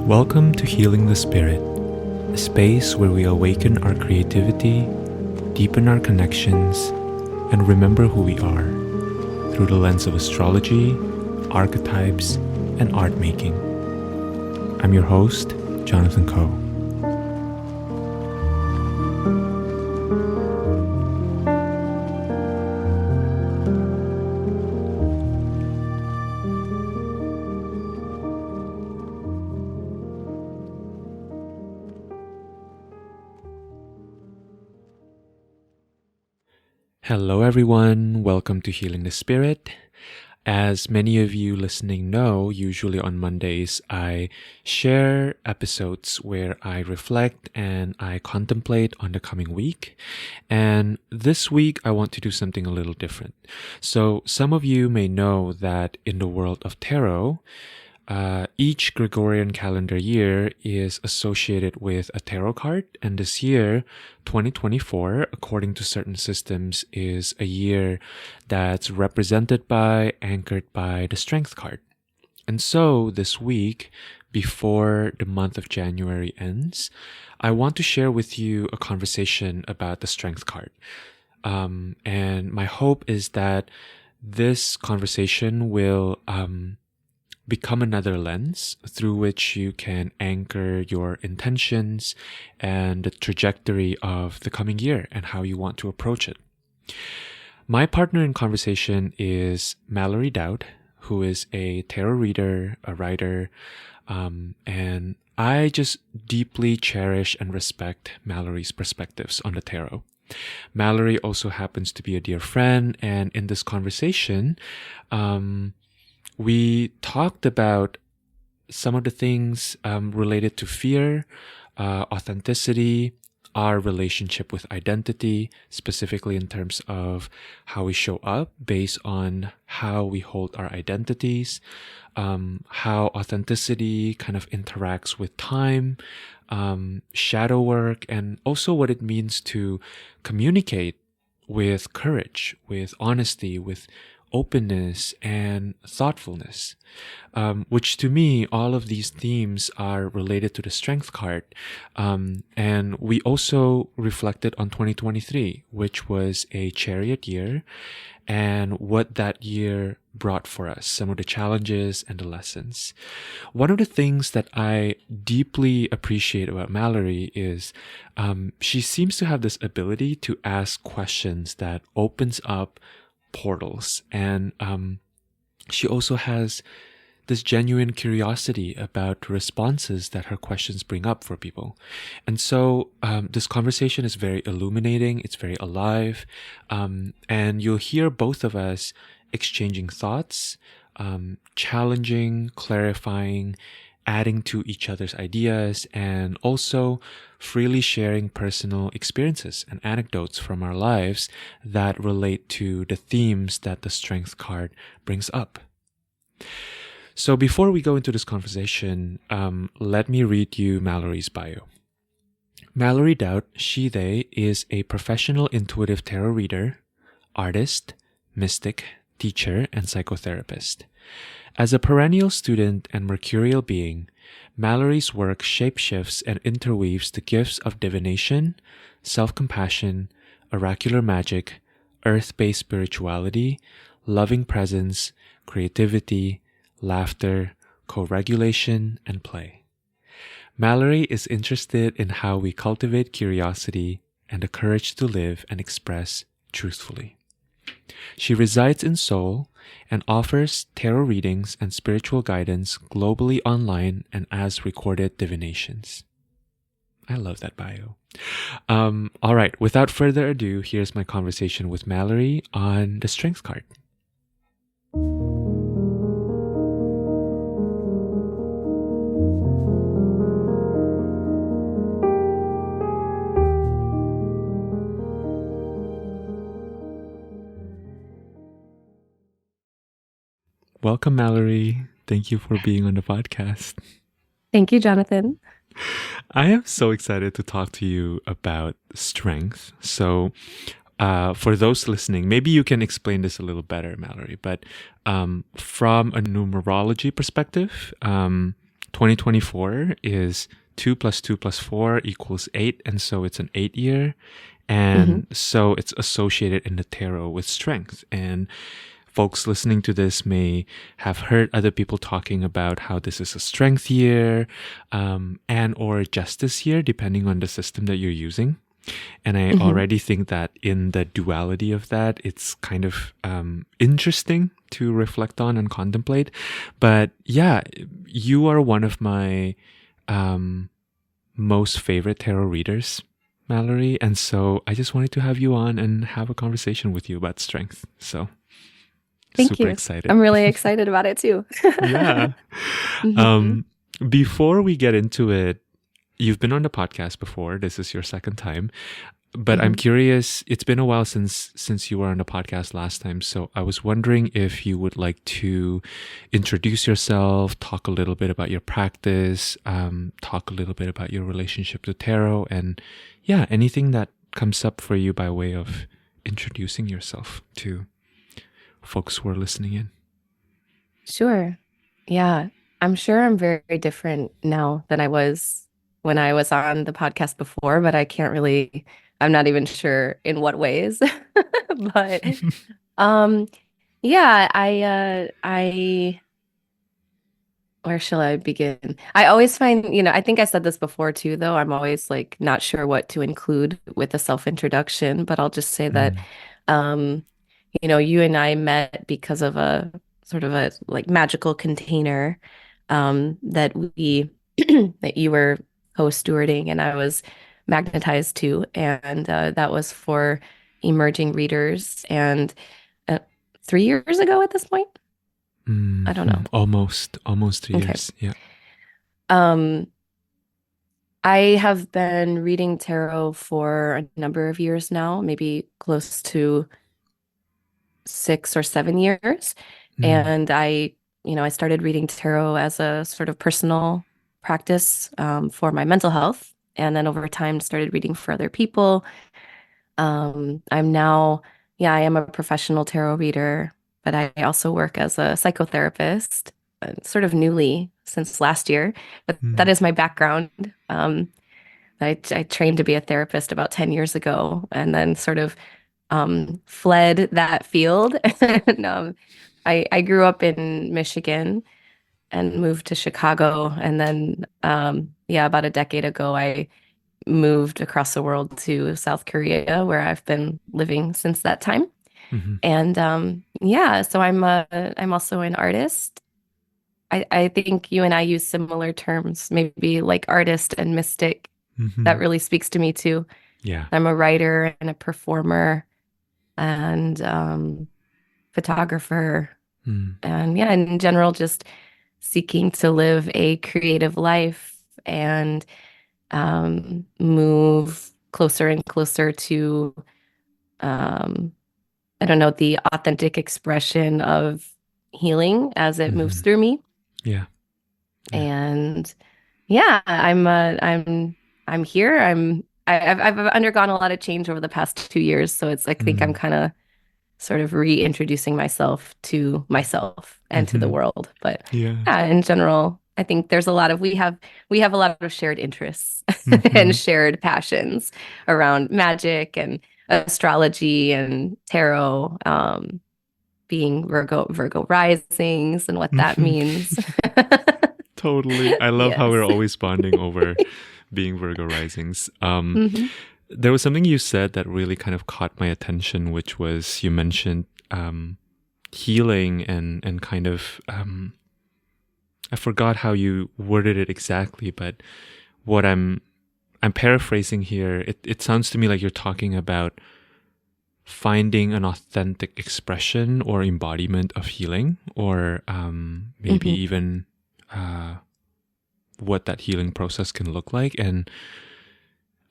Welcome to Healing the Spirit, a space where we awaken our creativity, deepen our connections, and remember who we are through the lens of astrology, archetypes, and art making. I'm your host, Jonathan Coe. Hello everyone, welcome to Healing the Spirit. As many of you listening know, usually on Mondays, I share episodes where I reflect and I contemplate on the coming week. And this week, I want to do something a little different. So some of you may know that in the world of tarot, each Gregorian calendar year is associated with a tarot card, and this year, 2024, according to certain systems, is a year that's represented by, anchored by the Strength card. And so this week, before the month of January ends, I want to share with you a conversation about the Strength card. And my hope is that this conversation will become another lens through which you can anchor your intentions and the trajectory of the coming year and how you want to approach it. My partner in conversation is Mallory Dowd, who is a tarot reader, a writer, and I just deeply cherish and respect Mallory's perspectives on the tarot. Mallory also happens to be a dear friend, and in this conversation, we talked about some of the things related to fear, authenticity, our relationship with identity, specifically in terms of how we show up based on how we hold our identities, how authenticity kind of interacts with time, shadow work, and also what it means to communicate with courage, with honesty, with openness and thoughtfulness, which to me, all of these themes are related to the Strength card. And we also reflected on 2023, which was a Chariot year, and what that year brought for us, some of the challenges and the lessons. One of the things that I deeply appreciate about Mallory is she seems to have this ability to ask questions that opens up portals, and she also has this genuine curiosity about responses that her questions bring up for people. And so this conversation is very illuminating, it's very alive, and you'll hear both of us exchanging thoughts, challenging, clarifying, adding to each other's ideas, and also freely sharing personal experiences and anecdotes from our lives that relate to the themes that the Strength card brings up. So before we go into this conversation, let me read you Mallory's bio. Mallory Dowd, she, they, is a professional intuitive tarot reader, artist, mystic, teacher, and psychotherapist. As a perennial student and mercurial being, Mallory's work shapeshifts and interweaves the gifts of divination, self-compassion, oracular magic, earth-based spirituality, loving presence, creativity, laughter, co-regulation, and play. Mallory is interested in how we cultivate curiosity and the courage to live and express truthfully. She resides in Seoul and offers tarot readings and spiritual guidance globally online and as recorded divinations. I love that bio. All right, without further ado, here's my conversation with Mallory on the Strength card. Welcome, Mallory. Thank you for being on the podcast. Thank you, Jonathan. I am so excited to talk to you about strength. So for those listening, maybe you can explain this a little better, Mallory, but from a numerology perspective, 2024 is 2 plus 2 plus 4 equals 8. And so it's an 8 year. And so it's associated in the tarot with strength. And folks listening to this may have heard other people talking about how this is a strength year, and or justice year, depending on the system that you're using. And I already think that in the duality of that, it's kind of interesting to reflect on and contemplate. But yeah, you are one of my most favorite tarot readers, Mallory. And so I just wanted to have you on and have a conversation with you about strength. So Thank super you. excited. I'm really excited about it too. Yeah. Before we get into it, you've been on the podcast before. This is your second time. But I'm curious, it's been a while since you were on the podcast last time. So I was wondering if you would like to introduce yourself, talk a little bit about your practice, talk a little bit about your relationship to tarot, and yeah, anything that comes up for you by way of introducing yourself to folks who are listening in. Sure. Yeah. I'm sure I'm very different now than I was when I was on the podcast before, but I'm not even sure in what ways. But yeah, where shall I begin? I always find, I think I said this before too, though. I'm always like not sure what to include with a self-introduction, but I'll just say that um you and I met because of a sort of a like magical container that we that you were co-stewarding and I was magnetized to, and that was for emerging readers. And 3 years ago at this point, I don't know. Almost 3 Okay. years. Yeah. Um, I have been reading tarot for a number of years now, maybe close to 6 or 7 years. And I started reading tarot as a sort of personal practice for my mental health. And then over time started reading for other people. I'm now, yeah, I am a professional tarot reader, but I also work as a psychotherapist, sort of newly since last year. But that is my background. I trained to be a therapist about 10 years ago and then sort of fled that field. And I grew up in Michigan and moved to Chicago. And then, yeah, about a decade ago, I moved across the world to South Korea, where I've been living since that time. And yeah, so I'm also an artist. I think you and I use similar terms, maybe like artist and mystic. That really speaks to me too. Yeah. I'm a writer and a performer and photographer. And yeah, in general, just seeking to live a creative life and move closer and closer to, I don't know, the authentic expression of healing as it moves through me. Yeah. And yeah, I'm here. I've undergone a lot of change over the past 2 years, so it's like I think I'm kind of sort of reintroducing myself to myself and to the world. But Yeah. in general, I think there's a lot of we have a lot of shared interests and shared passions around magic and astrology and tarot, being Virgo risings and what that means. Totally. I love how Yes. we're always bonding over being Virgo risings. There was something you said that really kind of caught my attention, which was you mentioned healing and kind of I forgot how you worded it exactly, but what I'm paraphrasing here, it sounds to me like you're talking about finding an authentic expression or embodiment of healing, or maybe even what that healing process can look like. And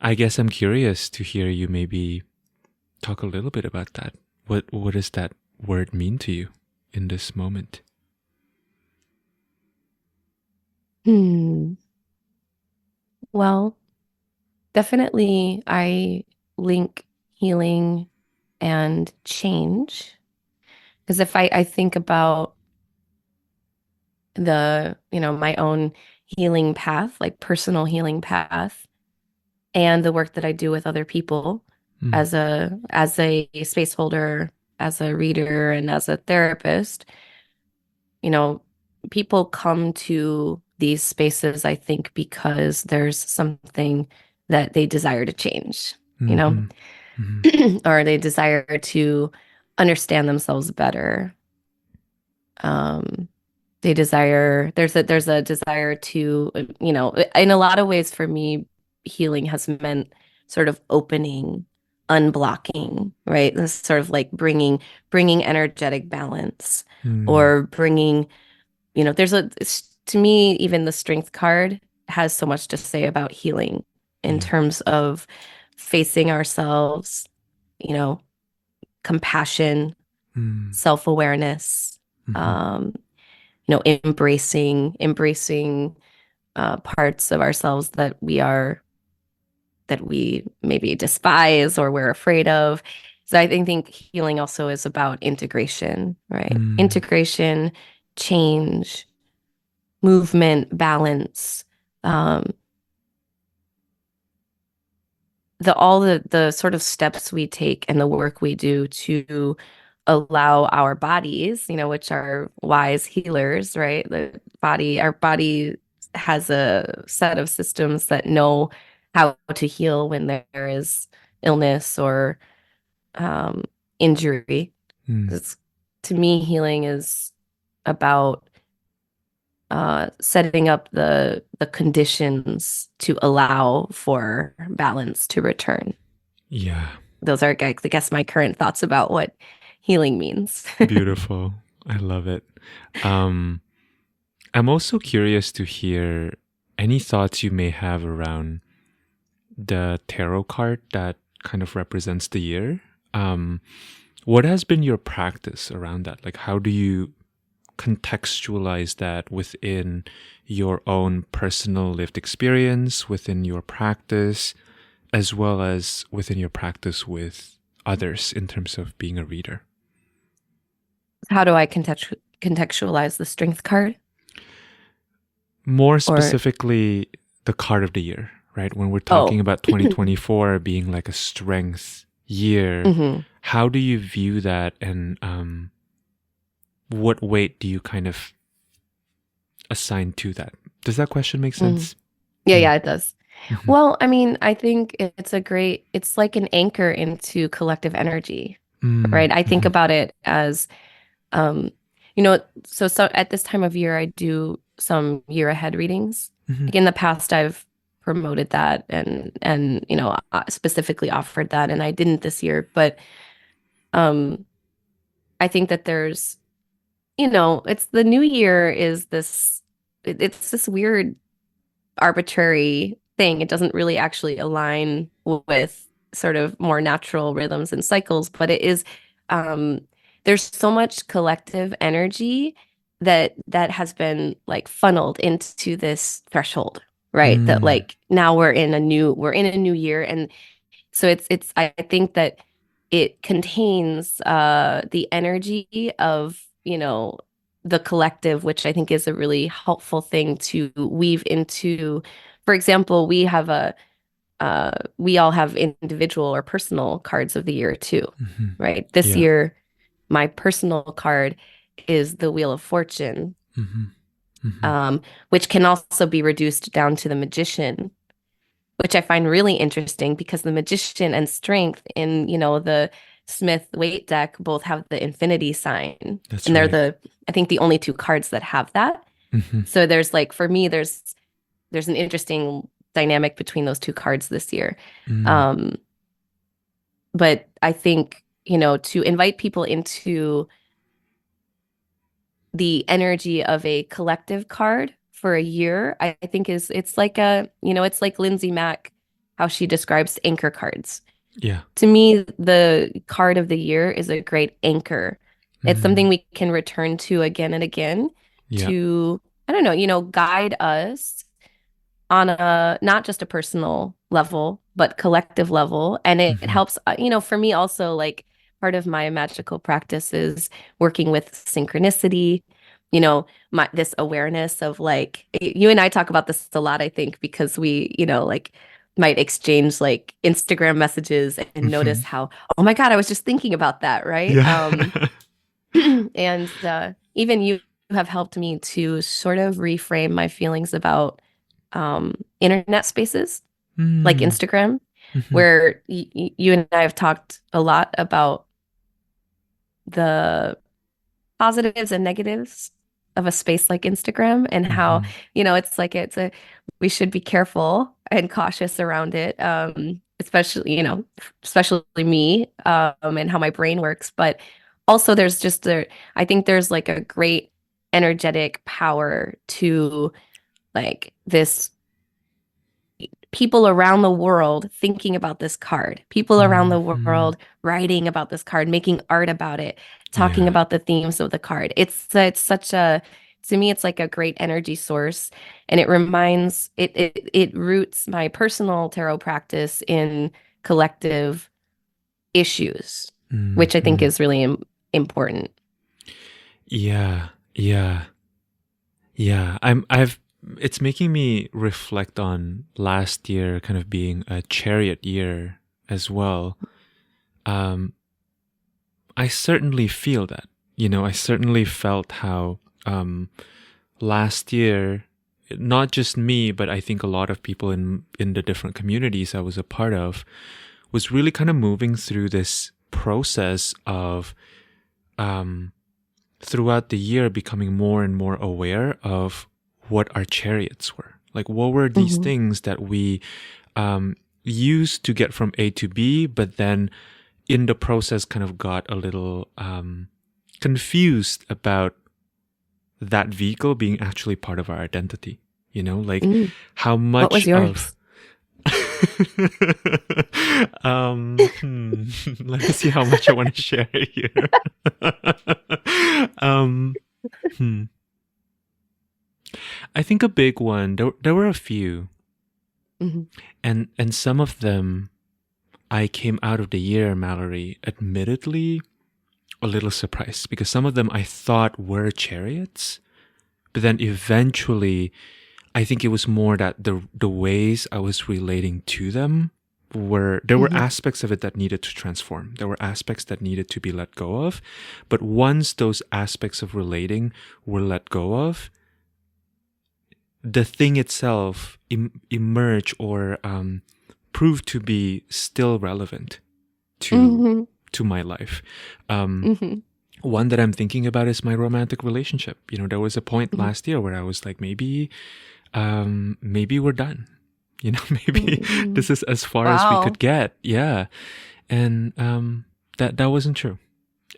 I guess I'm curious to hear you maybe talk a little bit about that. What does that word mean to you in this moment? Well, definitely I link healing and change. Because if I think about my own healing path, like personal healing path, and the work that I do with other people Mm, as a space holder, as a reader, and as a therapist, you know, people come to these spaces, I think, because there's something that they desire to change, you know, mhm, mhm, or they desire to understand themselves better. Um, there's a desire to, in a lot of ways for me, healing has meant sort of opening, unblocking, right? This sort of like bringing energetic balance mm, or bringing, to me, even the strength card has so much to say about healing in yeah. terms of facing ourselves, you know, compassion, Mm, self-awareness, mhm, um, embracing parts of ourselves that we maybe despise or we're afraid of. So think healing also is about integration, right? mm, Integration, change, movement, balance, um, the sort of steps we take and the work we do to allow our bodies, which are wise healers, right? Our body has a set of systems that know how to heal when there is illness or um, injury. mm. It's, to me, healing is about setting up the conditions to allow for balance to return. Yeah, Those are, I guess, my current thoughts about what healing means. beautiful. I love it. Um, I'm also curious to hear any thoughts you may have around the tarot card that kind of represents the year. Um, what has been your practice around that? Like, how do you contextualize that within your own personal lived experience, within your practice, as well as within your practice with others in terms of being a reader? How do I contextualize the strength card? More Or, specifically, the card of the year, right? When we're talking oh, about 2024 being like a strength year, hmm how do you view that, and what weight do you kind of assign to that? Does that question make mm. sense? Yeah, Mm, yeah, it does. mhm, Well, I mean, I think it's like an anchor into collective energy, mm, right? I think mhm, about it as, um, so at this time of year, I do some year ahead readings. mhm, Like in the past, I've promoted that and specifically offered that, and I didn't this year. But um, I think that it's the new year is it's this weird arbitrary thing. It doesn't really actually align with sort of more natural rhythms and cycles, but it is um there's so much collective energy that has been like funneled into this threshold, right? That mm, like now we're in a new year, and so it's I think that it contains the energy of, the collective, which I think is a really helpful thing to weave into. For example, we all have individual or personal cards of the year too, mhm. right? This Yeah. year, my personal card is the Wheel of Fortune, Mhm, mhm, which can also be reduced down to the Magician, which I find really interesting because the Magician and Strength in, the Smith Waite deck both have the infinity sign. that's And they're right. I think the only two cards that have that. Mhm, So there's like, for me, there's an interesting dynamic between those two cards this year. mm, Um, but I think, to invite people into the energy of a collective card for a year, I think it's like Lindsay Mack, how she describes anchor cards. yeah. To me, the card of the year is a great anchor. It's something Mm, we can return to again and again yeah. to, I don't know, guide us on a not just a personal level, but collective level. And it Mhm, helps, for me also, like part of my magical practice is working with synchronicity, my this awareness of like you and I talk about this a lot, I think, because we, like might exchange like Instagram messages and notice Mhm. how, oh my God, I was just thinking about that, right? Yeah. And even you have helped me to sort of reframe my feelings about internet spaces like Mm. Instagram, Mhm. where you and I have talked a lot about the positives and negatives of a space like Instagram and how, Mhm. it's like we should be careful and cautious around it. Especially me, and how my brain works. But also I think there's like a great energetic power to like this people around the world thinking about this card, people around the Mhm. world writing about this card, making art about it, talking Yeah. about the themes of the card. It's such a to me, it's like a great energy source, and it roots my personal tarot practice in collective issues, which I think Mhm. is really important. Yeah. Yeah. Yeah. It's making me reflect on last year kind of being a chariot year as well. Um, I certainly feel that. I certainly felt how um, last year, not just me, but I think a lot of people in the different communities I was a part of, was really kind of moving through this process of um, throughout the year becoming more and more aware of what our chariots were. Like, what were these Hmm. things that we used to get from A to B, but then in the process kind of got a little confused about that vehicle being actually part of our identity. Like Mm. how What much was of yours? let me see how much I want to share here. um, hmm. I think a big one. There were a few, Hmm. and some of them I came out of the year, Mallory, admittedly a little surprised because some of them I thought were chariots, but then eventually I think it was more that the ways I was relating to them there were Hmm. aspects of it that needed to transform. There were aspects that needed to be let go of. But once those aspects of relating were let go of, the thing itself emerged or proved to be still relevant to Hmm. to my life. Um, Hmm. one that I'm thinking about is my romantic relationship. There was a point Hmm. last year where I was like, maybe we're done. Maybe Hmm. this is as far as we could Wow. get. Yeah. And that wasn't true.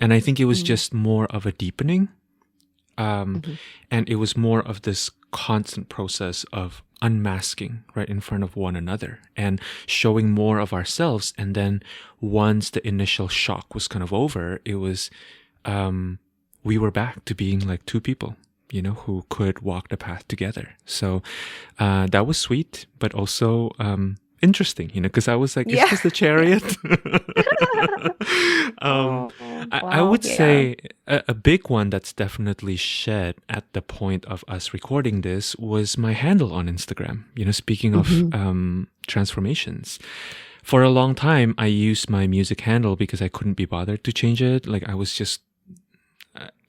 And I think it was Mm-hmm. just more of a deepening. Um, Mm-hmm. and it was more of this constant process of unmasking right in front of one another and showing more of ourselves. And then once the initial shock was kind of over, it was we were back to being like two people, who could walk the path together. So that was sweet, but also interesting, because I was like, is Yeah. this the chariot? um, Oh, I wow. would Yeah. say a big one that's definitely shed at the point of us recording this was my handle on Instagram. Speaking of Hmm. transformations. For a long time, I used my music handle because I couldn't be bothered to change it. Like I was just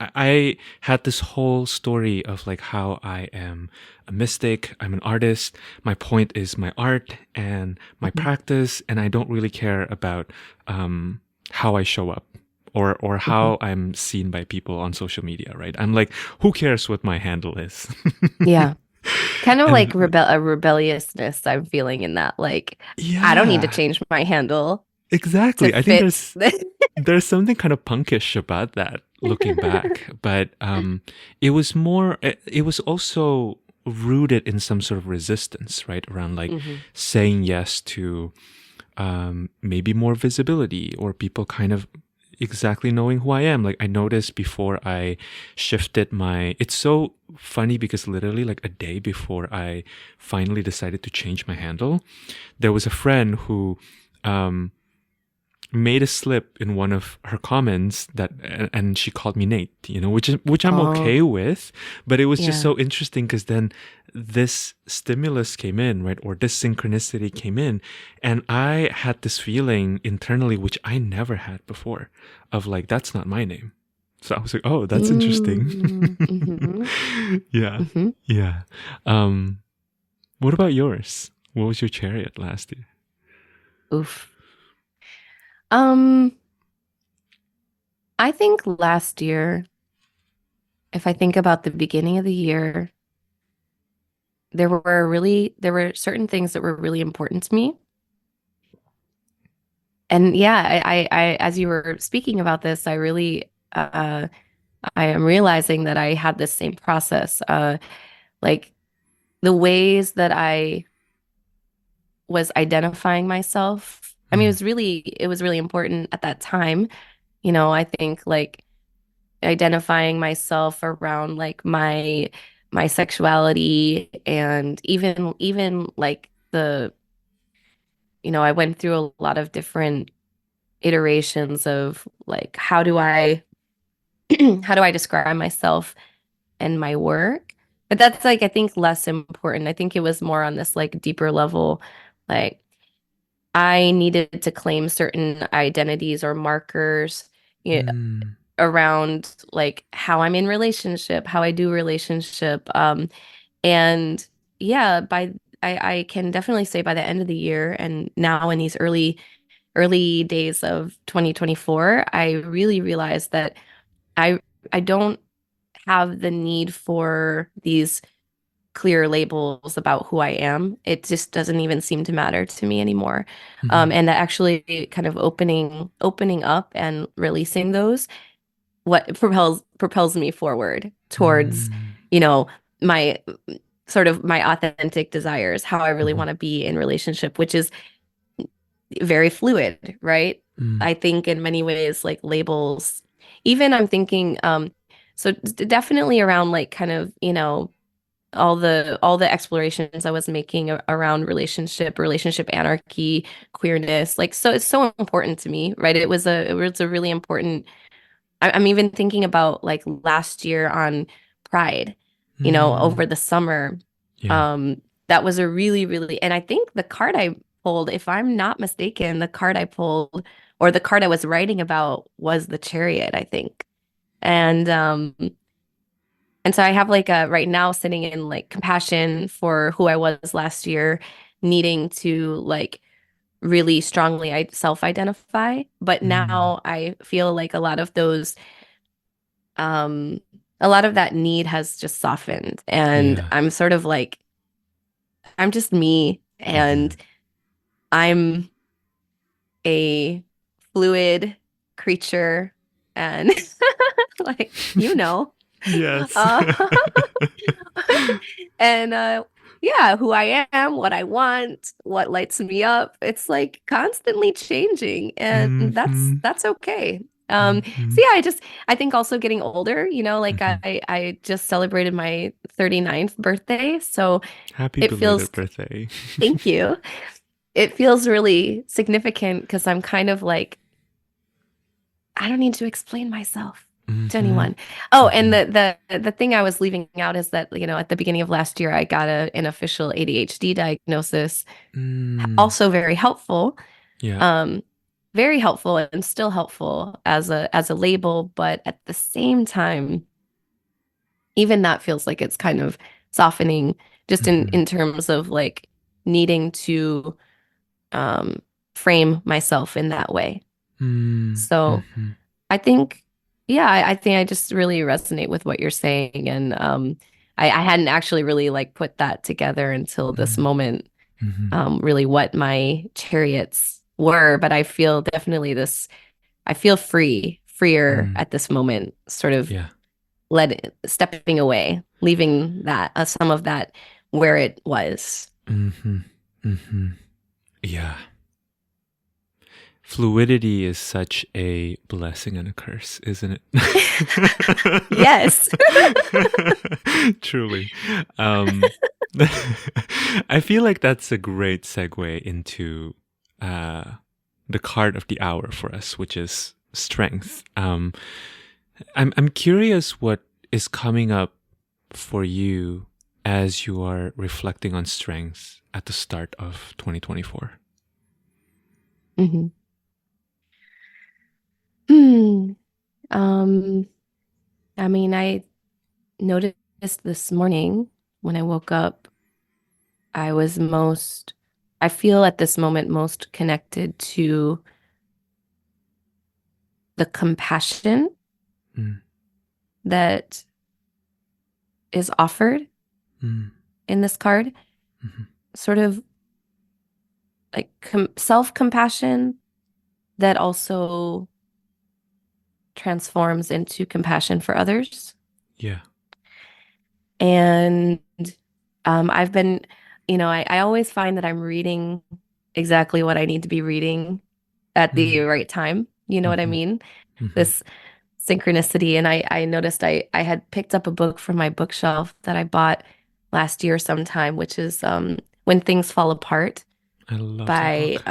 I had this whole story of like how I am a mystic, I'm an artist, my point is my art and my Hmm. practice, and I don't really care about how I show up or Hmm. how I'm seen by people on social media, right? I'm like, who cares what my handle is? Yeah. Kind of like And a rebelliousness I'm feeling in that. Like, I don't need to yeah, change my handle to exactly. I think fit. there's something kind of punkish about that looking back, but it was also rooted in some sort of resistance, right, around like Hmm. saying yes to maybe more visibility or people kind of exactly knowing who I am. Like I noticed before I shifted it's so funny because literally like a day before I finally decided to change my handle, there was a friend who um made a slip in one of her comments that, and she called me Nate, which I'm Oh, okay with, but it was just yeah. so interesting because then this stimulus came in, right? Or this synchronicity came in, and I had this feeling internally, which I never had before, of like, that's not my name. So I was like, oh, that's interesting. Mm, mm-hmm, Yeah. mm-hmm. Yeah. Um, what about yours? What was your chariot last year? Oof. Um, I think last year, if I think about the beginning of the year, there were certain things that were really important to me. And yeah, as you were speaking about this, I am realizing that I had this same process. Like the ways that I was identifying myself. I mean, Mm, it was really important at that time. I think like identifying myself around like my sexuality and even like I went through a lot of different iterations of like how do I describe myself and my work? But that's like I think less important. I think it was more on this like deeper level. Like I needed to claim certain identities or markers, you know, mm, around like how I'm in relationship, how I do relationship. And yeah, I can definitely say by the end of the year and now in these early days of 2024, I really realized that I I don't have the need for these clear labels about who I am. It just doesn't even seem to matter to me anymore. mhm, And that actually kind of opening up and releasing those what propels me forward towards, mm, you know, my sort of my authentic desires, how I really mhm, want to be in relationship, which is very fluid, right? mm, I think in many ways, like labels, even I'm thinking, so definitely around like kind of, all the explorations I was making around relationship anarchy, queerness, like so it's so important to me, right? It was a really important. I'm even thinking about like last year on Pride, mm. over the summer. Yeah. Um, that was a really, really, and I think the card I pulled, if I'm not mistaken, the card I pulled or the card I was writing about was the Chariot, I think. And so I have like a right now sitting in like compassion for who I was last year, needing to like really strongly self-identify. But Mm, now I feel like um, a lot of that need has just softened. And yeah. I'm sort of like, I'm just me and Mhm. I'm a fluid creature. And like, Yes. uh, and yeah, who I am, what I want, what lights me up. It's like constantly changing and Mhm. that's okay. So Mhm. yeah, I think also getting older, like Mhm. I just celebrated my 39th birthday, so Happy it feels belated birthday. thank you. It feels really significant because I'm kind of like I don't need to explain myself to Mhm. anyone. Oh, and Mhm. the thing I was leaving out is that, at the beginning of last year, I got an official ADHD diagnosis. Mm. Also Yeah. um, very helpful and still helpful as a label, but at the same time, even that feels like it's kind of softening just in Mhm. terms of like needing to um frame myself in that way. Mm. So Mhm. I think, yeah, I think I just really resonate with what you're saying. And I hadn't actually really like put that together until this Mm. moment, Mhm. really what my chariots were. But I feel definitely I feel freer Mm. at this moment, sort of Yeah. stepping away, leaving that, some of that where it was. Mhm. Mhm. Yeah. Fluidity is such a blessing and a curse, isn't Yes. it? Truly. Um, I feel like that's a great segue into uh, the card of the hour for us, which is strength. I'm curious what is coming up for you as you are reflecting on strength at the start of 2024. Mm-hmm. Hmm. I mean, I noticed this morning when I woke up, I feel at this moment most connected to the compassion Mm, that is offered mm, in this card, mhm. sort of like self-compassion that also transforms into compassion for others. Yeah. And I've been, I always find that I'm reading exactly what I need to be reading at the Mm, right time. You know what I mhm, mean? mhm. This synchronicity. And I noticed I had picked up a book from my bookshelf that I bought last year sometime, which is When Things Fall Apart I love that by book.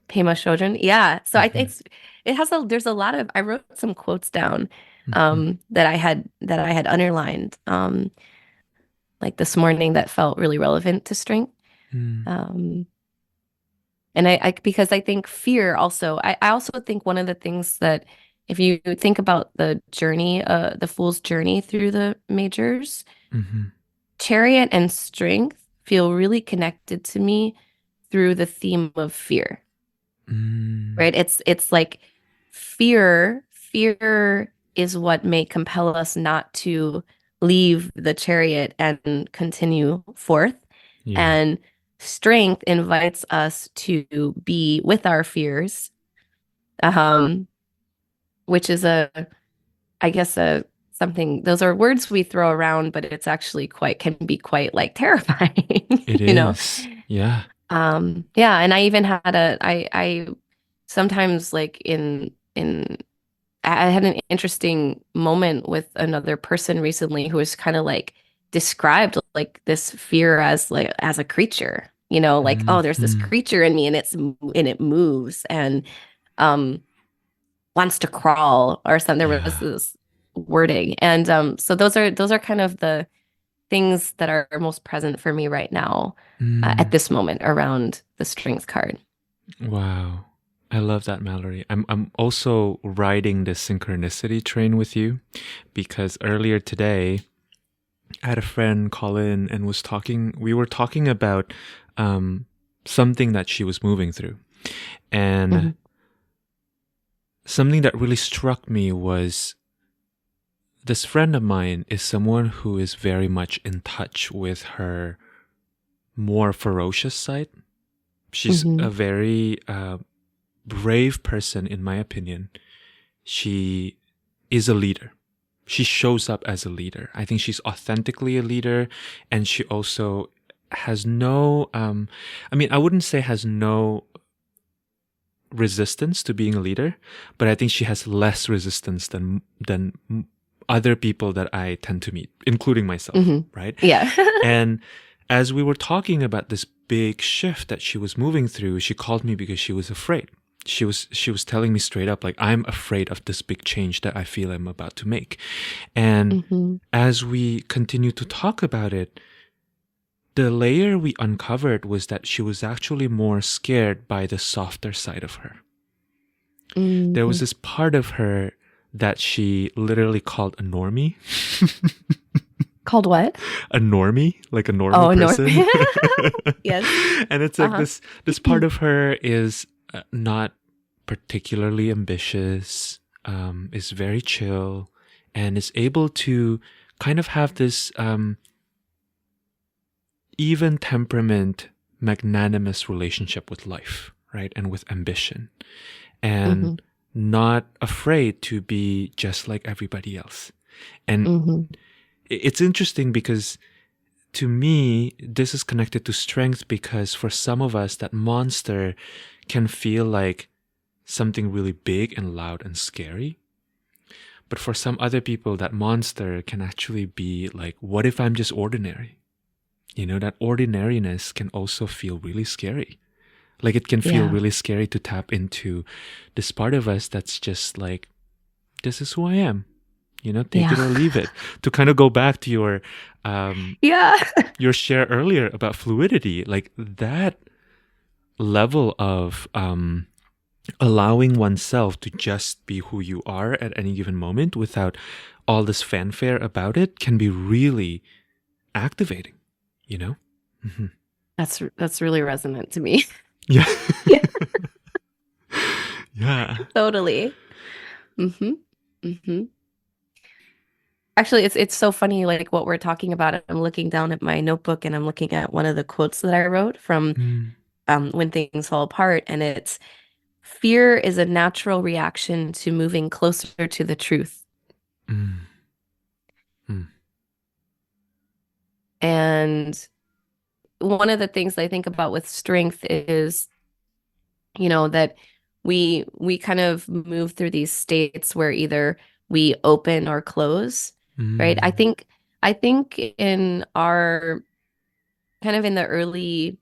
Pema Chodron. Yeah. So I Mhm, think there's a lot of I wrote some quotes down mhm, that I had underlined like this morning that felt really relevant to strength. mm, Um and because I think fear also, I also think one of the things that if you think about the journey, the fool's journey through the majors, mhm, Chariot and strength feel really connected to me through the theme of fear, mm. right? It's like fear is what may compel us not to leave the chariot and continue forth. Yeah. And strength invites us to be with our fears, um, which is I guess something, those are words we throw around, but it's actually can be quite like terrifying, It you know? is. Yeah. Yeah, and I even had I sometimes like in I had an interesting moment with another person recently who was kind of like described like this fear as like as a creature, like, oh, there's this Mhm. creature in me and it moves and um wants to crawl or something. There was Yeah. this wording. And so those are kind of the things that are most present for me right now at Mm. this moment around the strength card. Wow. I love that, Mallory. I'm also riding the synchronicity train with you because earlier today I had a friend call in and we were talking about um, something that she was moving through. And Hmm. something that really struck me was this friend of mine is someone who is very much in touch with her more ferocious side. She's Hmm. a very brave person, in my opinion. She is a leader. She shows up as a leader. I think she's authentically a leader, and she also has no, I wouldn't say has no resistance to being a leader, but I think she has less resistance than other people that I tend to meet, including myself, Hmm. right? Yeah. And as we were talking about this big shift that she was moving through, she called me because she was afraid. She was telling me straight up, like, I'm afraid of this big change that I feel I'm about to make. And Hmm. as we continued to talk about it, the layer we uncovered was that she was actually more scared by the softer side of her. There was Hmm. this part of her that she literally called a normie. Called what? A normie, like a normal Oh, no. person. Yes. And it's like Uh-huh. this part of her is not particularly ambitious, is very chill, and is able to kind of have this even temperament, magnanimous relationship with life, right? And with ambition. And Hmm. not afraid to be just like everybody else. And Hmm. it's interesting because to me, this is connected to strength because for some of us, that monster can feel like something really big and loud and scary. But for some other people, that monster can actually be like, what if I'm just ordinary? That ordinariness can also feel really scary. Like it can feel Yeah. really scary to tap into this part of us that's just like, this is who I am, take Yeah. it or leave it. To kind of go back to um, Yeah. your share earlier about fluidity, like that level of allowing oneself to just be who you are at any given moment without all this fanfare about it can be really activating, you know? Hmm. That's really resonant to me. Yeah. Yeah, Yeah. totally. Mm-hmm. Mm-hmm. Actually, it's so funny, like what we're talking about. I'm looking down at my notebook and I'm looking at one of the quotes that I wrote from Mm, When Things Fall Apart, and it's fear is a natural reaction to moving closer to the truth. mm, mm, And one of the things I think about with strength is, that we kind of move through these states where either we open or close, right? I mm, think I think in our kind of in the early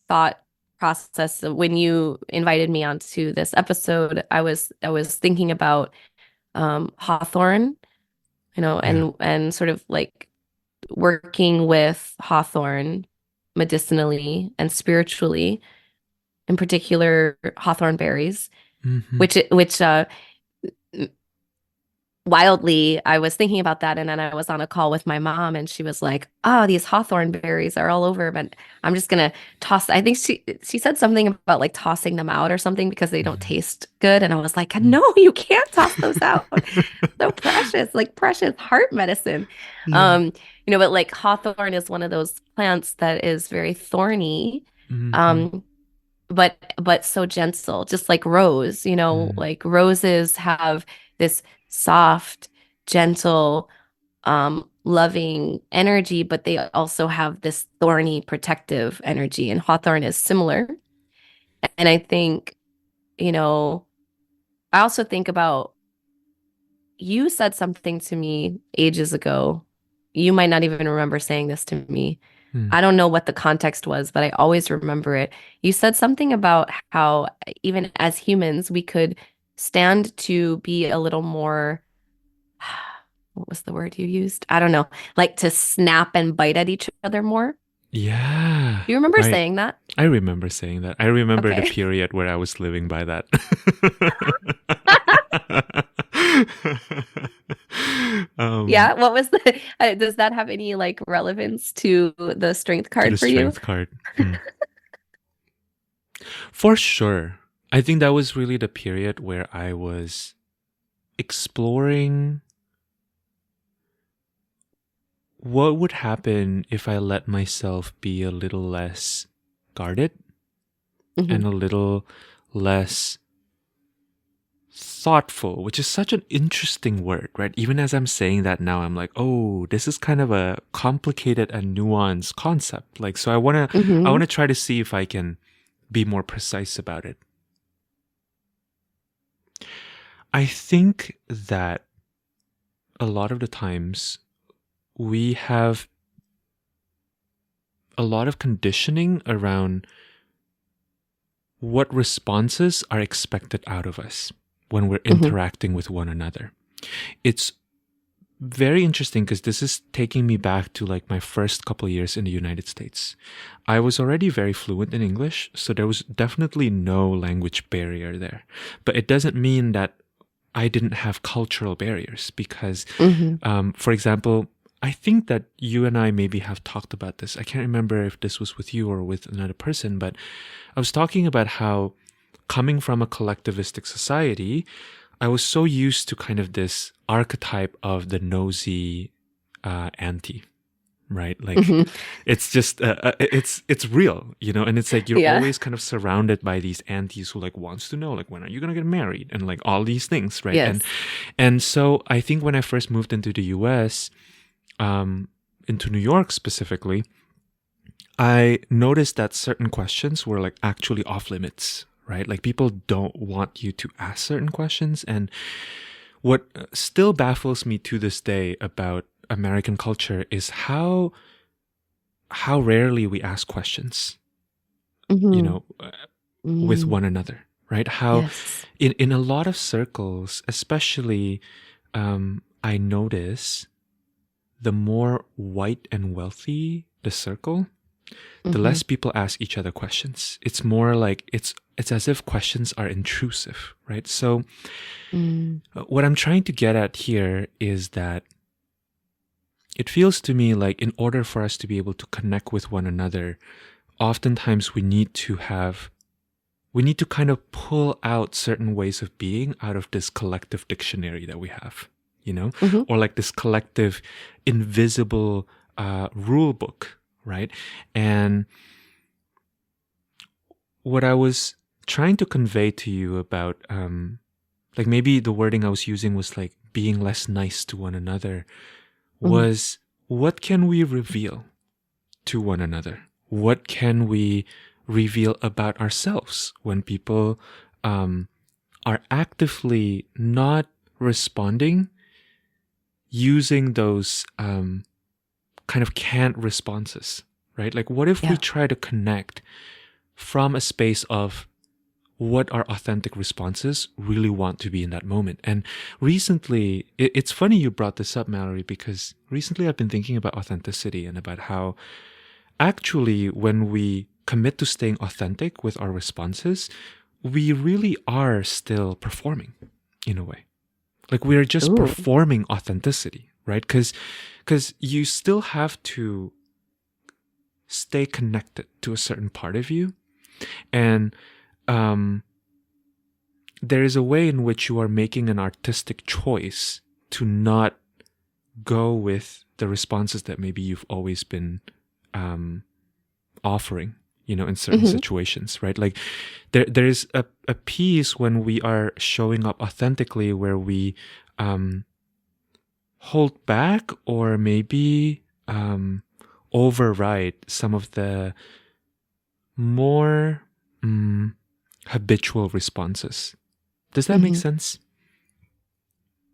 thought process when you invited me onto this episode, I was thinking about Hawthorne, yeah. and sort of like working with Hawthorne medicinally and spiritually, in particular Hawthorne berries, Hmm. which wildly, I was thinking about that, and then I was on a call with my mom, and she was like, "Oh, these hawthorn berries are all over, but I'm just gonna toss." I think she said something about like tossing them out or something because they don't Mm, taste good, and I was like, mm. "No, you can't toss those out. So precious, like precious heart medicine." Yeah. Um, but like hawthorn is one of those plants that is very thorny. Hmm. Um, but so gentle, just like rose, Mm, like roses have this soft, gentle, loving energy, but they also have this thorny, protective energy. And hawthorn is similar. And I think, you know, I also think about you said something to me ages ago. You might not even remember saying this to me. mm. I don't know what the context was, but I always remember it. You said something about how even as humans, we could stand to be a little more, what was the word you used? I don't know, like to snap and bite at each other more. Yeah. Do you remember Right. saying that? I remember saying that. I remember the Okay. period where I was living by that. um, Yeah. What was the, does that have any like relevance to the strength to the card for you? strength card. Hmm. For sure. I think that was really the period where I was exploring what would happen if I let myself be a little less guarded and Hmm. a little less thoughtful, which is such an interesting word, right? Even as I'm saying that now, I'm like, oh, this is kind of a complicated and nuanced concept. Like, so I Hmm. wanna try to see if I can be more precise about it. I think that a lot of the times we have a lot of conditioning around what responses are expected out of us when we're Hmm. interacting with one another. It's very interesting because this is taking me back to like my first couple of years in the United States. I was already very fluent in English, so there was definitely no language barrier there. But it doesn't mean that I didn't have cultural barriers because, Hmm. for example, I think that you and I maybe have talked about this. I can't remember if this was with you or with another person, but I was talking about how coming from a collectivistic society, I was so used to kind of this archetype of the nosy auntie, right? Like, Hmm. it's just it's real, and it's like you're Yeah. always kind of surrounded by these aunties who like wants to know like when are you gonna get married and like all these things, right? And Yes. and so I think when I first moved into the U.S., into New York specifically, I noticed that certain questions were like actually off limits, right? Like people don't want you to ask certain questions. And what still baffles me to this day about American culture is how rarely we ask questions. You Hmm. know, with Mm, one another, right? How yes. in a lot of circles, especially, I notice the more white and wealthy the circle, the Mm-hmm. less people ask each other questions. It's more like it's as if questions are intrusive, right? So Mm, what I'm trying to get at here is that it feels to me like in order for us to be able to connect with one another, oftentimes we need to kind of pull out certain ways of being out of this collective dictionary that we have, you know, mm-hmm. or like this collective invisible rule book, right? And what I was trying to convey to you about, like maybe the wording I was using was like being less nice to one another, Mm-hmm. was what can we reveal to one another? What can we reveal about ourselves when people are actively not responding using those kind of canned responses, right? Like, what if we Yeah. try to connect from a space of what our authentic responses really want to be in that moment? And recently, it's funny you brought this up, Mallory, because recently I've been thinking about authenticity and about how actually, when we commit to staying authentic with our responses, we really are still performing in a way. Like we are just Ooh. performing authenticity, right? Because you still have to stay connected to a certain part of you. And um, there is a way in which you are making an artistic choice to not go with the responses that maybe you've always been um, offering, you know, in certain Mm-hmm. situations, right? Like there's a piece when we are showing up authentically where we um, hold back or maybe override some of the more habitual responses. Does that make Mm-hmm. sense?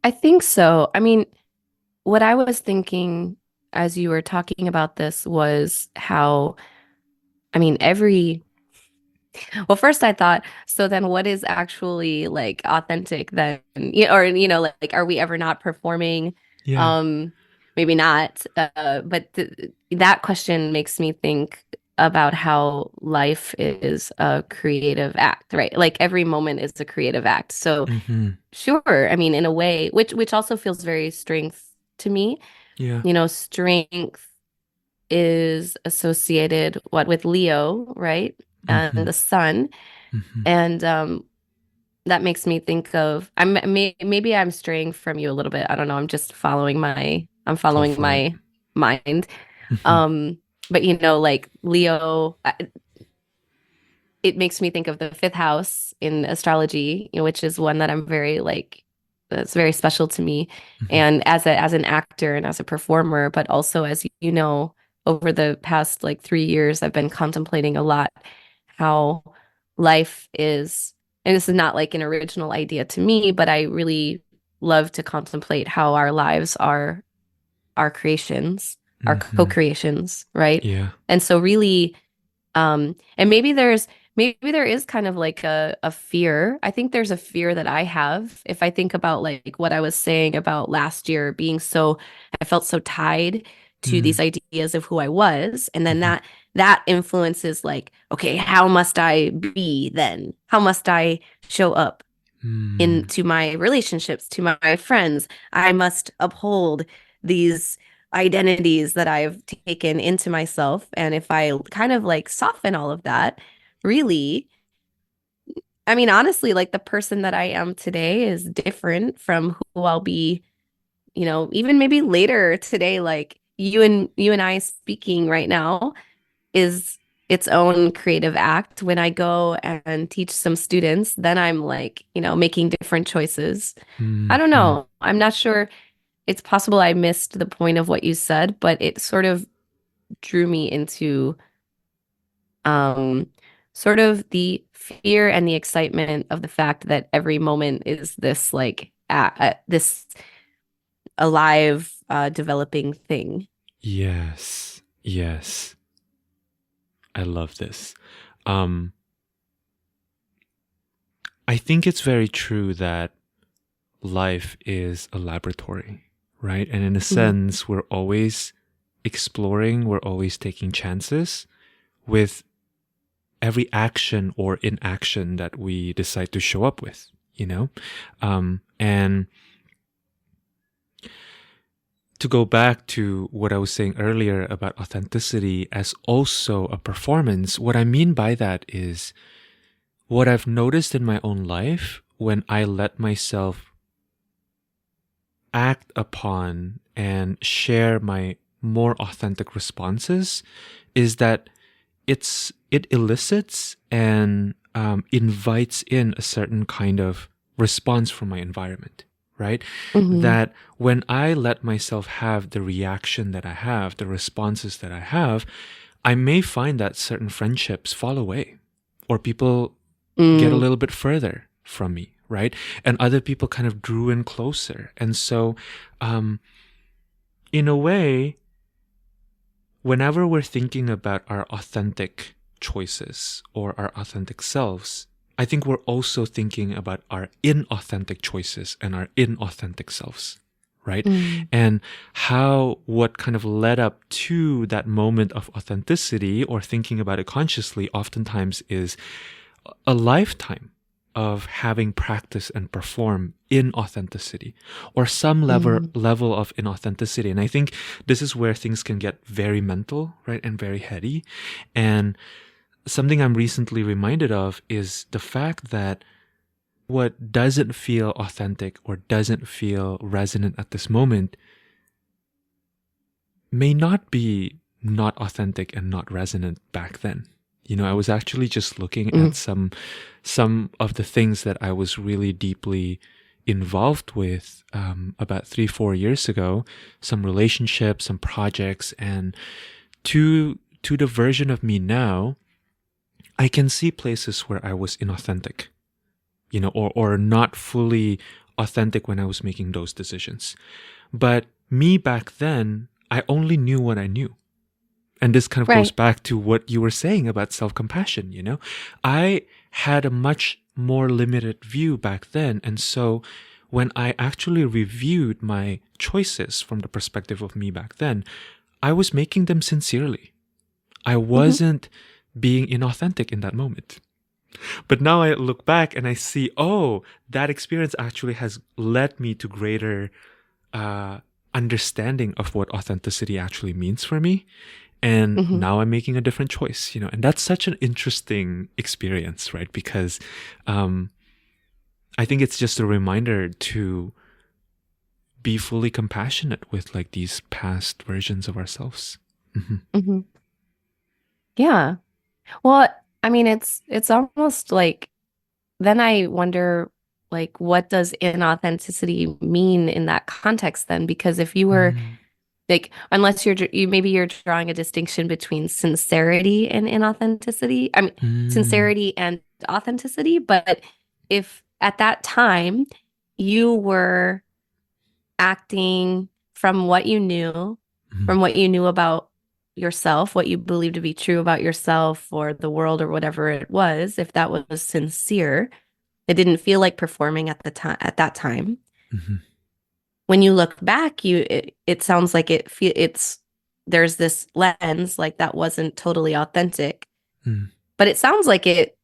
I think so. I mean, what I was thinking as you were talking about this was how, I mean, well, first I thought, so then what is actually like authentic then? Or, like, are we ever not performing? Yeah. Um, Maybe not. But that question makes me think about how life is a creative act, right? Like every moment is a creative act. So Mm-hmm. sure, I mean, in a way, which also feels very strength to me. Yeah. Strength is associated what with Leo, right? And Mm-hmm. the sun. Mm-hmm. And that makes me think of maybe I'm straying from you a little bit. I don't know. I'm Go following for it. my mind. Mm-hmm. Um, but like Leo, it makes me think of the fifth house in astrology, which is one that I'm very like that's very special to me. Mm-hmm. And as an actor and as a performer, but also as over the past like 3 years, I've been contemplating a lot how life is, and this is not like an original idea to me, but I really love to contemplate how our lives are our creations, our Mm-hmm. co-creations, right? Yeah. And so really and maybe there is kind of like a fear. I think there's a fear that I have if I think about like what I was saying about last year being so I felt so tied to Mm-hmm. these ideas of who I was. And then that influences like, okay, how must I be then? How must I show up Mm-hmm. into my relationships, to my friends? I must uphold these identities that I've taken into myself. And if I kind of like soften all of that, really, I mean, honestly, like the person that I am today is different from who I'll be, even maybe later today, like you and I speaking right now is its own creative act. When I go and teach some students, then I'm like, making different choices. I don't Mm-hmm. know. I'm not sure. It's possible I missed the point of what you said, but it sort of drew me into um sort of the fear and the excitement of the fact that every moment is this like this alive developing thing. Yes. Yes. I love this. Um, I think it's very true that life is a laboratory, right? And in a Mm, sense, we're always exploring, we're always taking chances with every action or inaction that we decide to show up with, you know? And to go back to what I was saying earlier about authenticity as also a performance, what I mean by that is what I've noticed in my own life when I let myself act upon and share my more authentic responses is that it elicits and invites in a certain kind of response from my environment, right? mhm, That when I let myself have the reaction that I have, the responses that I have, I may find that certain friendships fall away or people get a mm, little bit further from me, right? And other people kind of drew in closer. And so, um, in a way, whenever we're thinking about our authentic choices or our authentic selves, I think we're also thinking about our inauthentic choices and our inauthentic selves, right? mm, And how what kind of led up to that moment of authenticity or thinking about it consciously oftentimes is a lifetime of having practice and perform in authenticity or some mm, level of inauthenticity. And I think this is where things can get very mental, right? And very heady. And something I'm recently reminded of is the fact that what doesn't feel authentic or doesn't feel resonant at this moment may not be not authentic and not resonant back then. You know, I was actually just looking mm, at some of the things that I was really deeply involved with about 3 4 years ago, some relationships, some projects, and to the version of me now, I can see places where I was inauthentic, you know, or not fully authentic when I was making those decisions. But me back then, I only knew what I knew. And this kind of goes right. back to what you were saying about self-compassion, you know? I had a much more limited view back then. And so when I actually reviewed my choices from the perspective of me back then, I was making them sincerely. I Mhm, wasn't being inauthentic in that moment. But now I look back and I see, oh, that experience actually has led me to greater uh, understanding of what authenticity actually means for me. And mhm, now I'm making a different choice, you know, and that's such an interesting experience, right? Because um, I think it's just a reminder to be fully compassionate with like these past versions of ourselves. Hmm. mhm. Yeah. Well, I mean, it's almost like then I wonder like what does inauthenticity mean in that context then? Because if you were Mm, like unless you maybe you're drawing a distinction between sincerity and inauthenticity. I mean, mm, sincerity and authenticity, but if at that time you were acting mm, from what you knew about yourself, what you believed to be true about yourself or the world or whatever it was, if that was sincere, it didn't feel like performing at the time at that time. mhm, When you look back, it sounds like it's there's this lens like that wasn't totally authentic, mm. but it sounds like it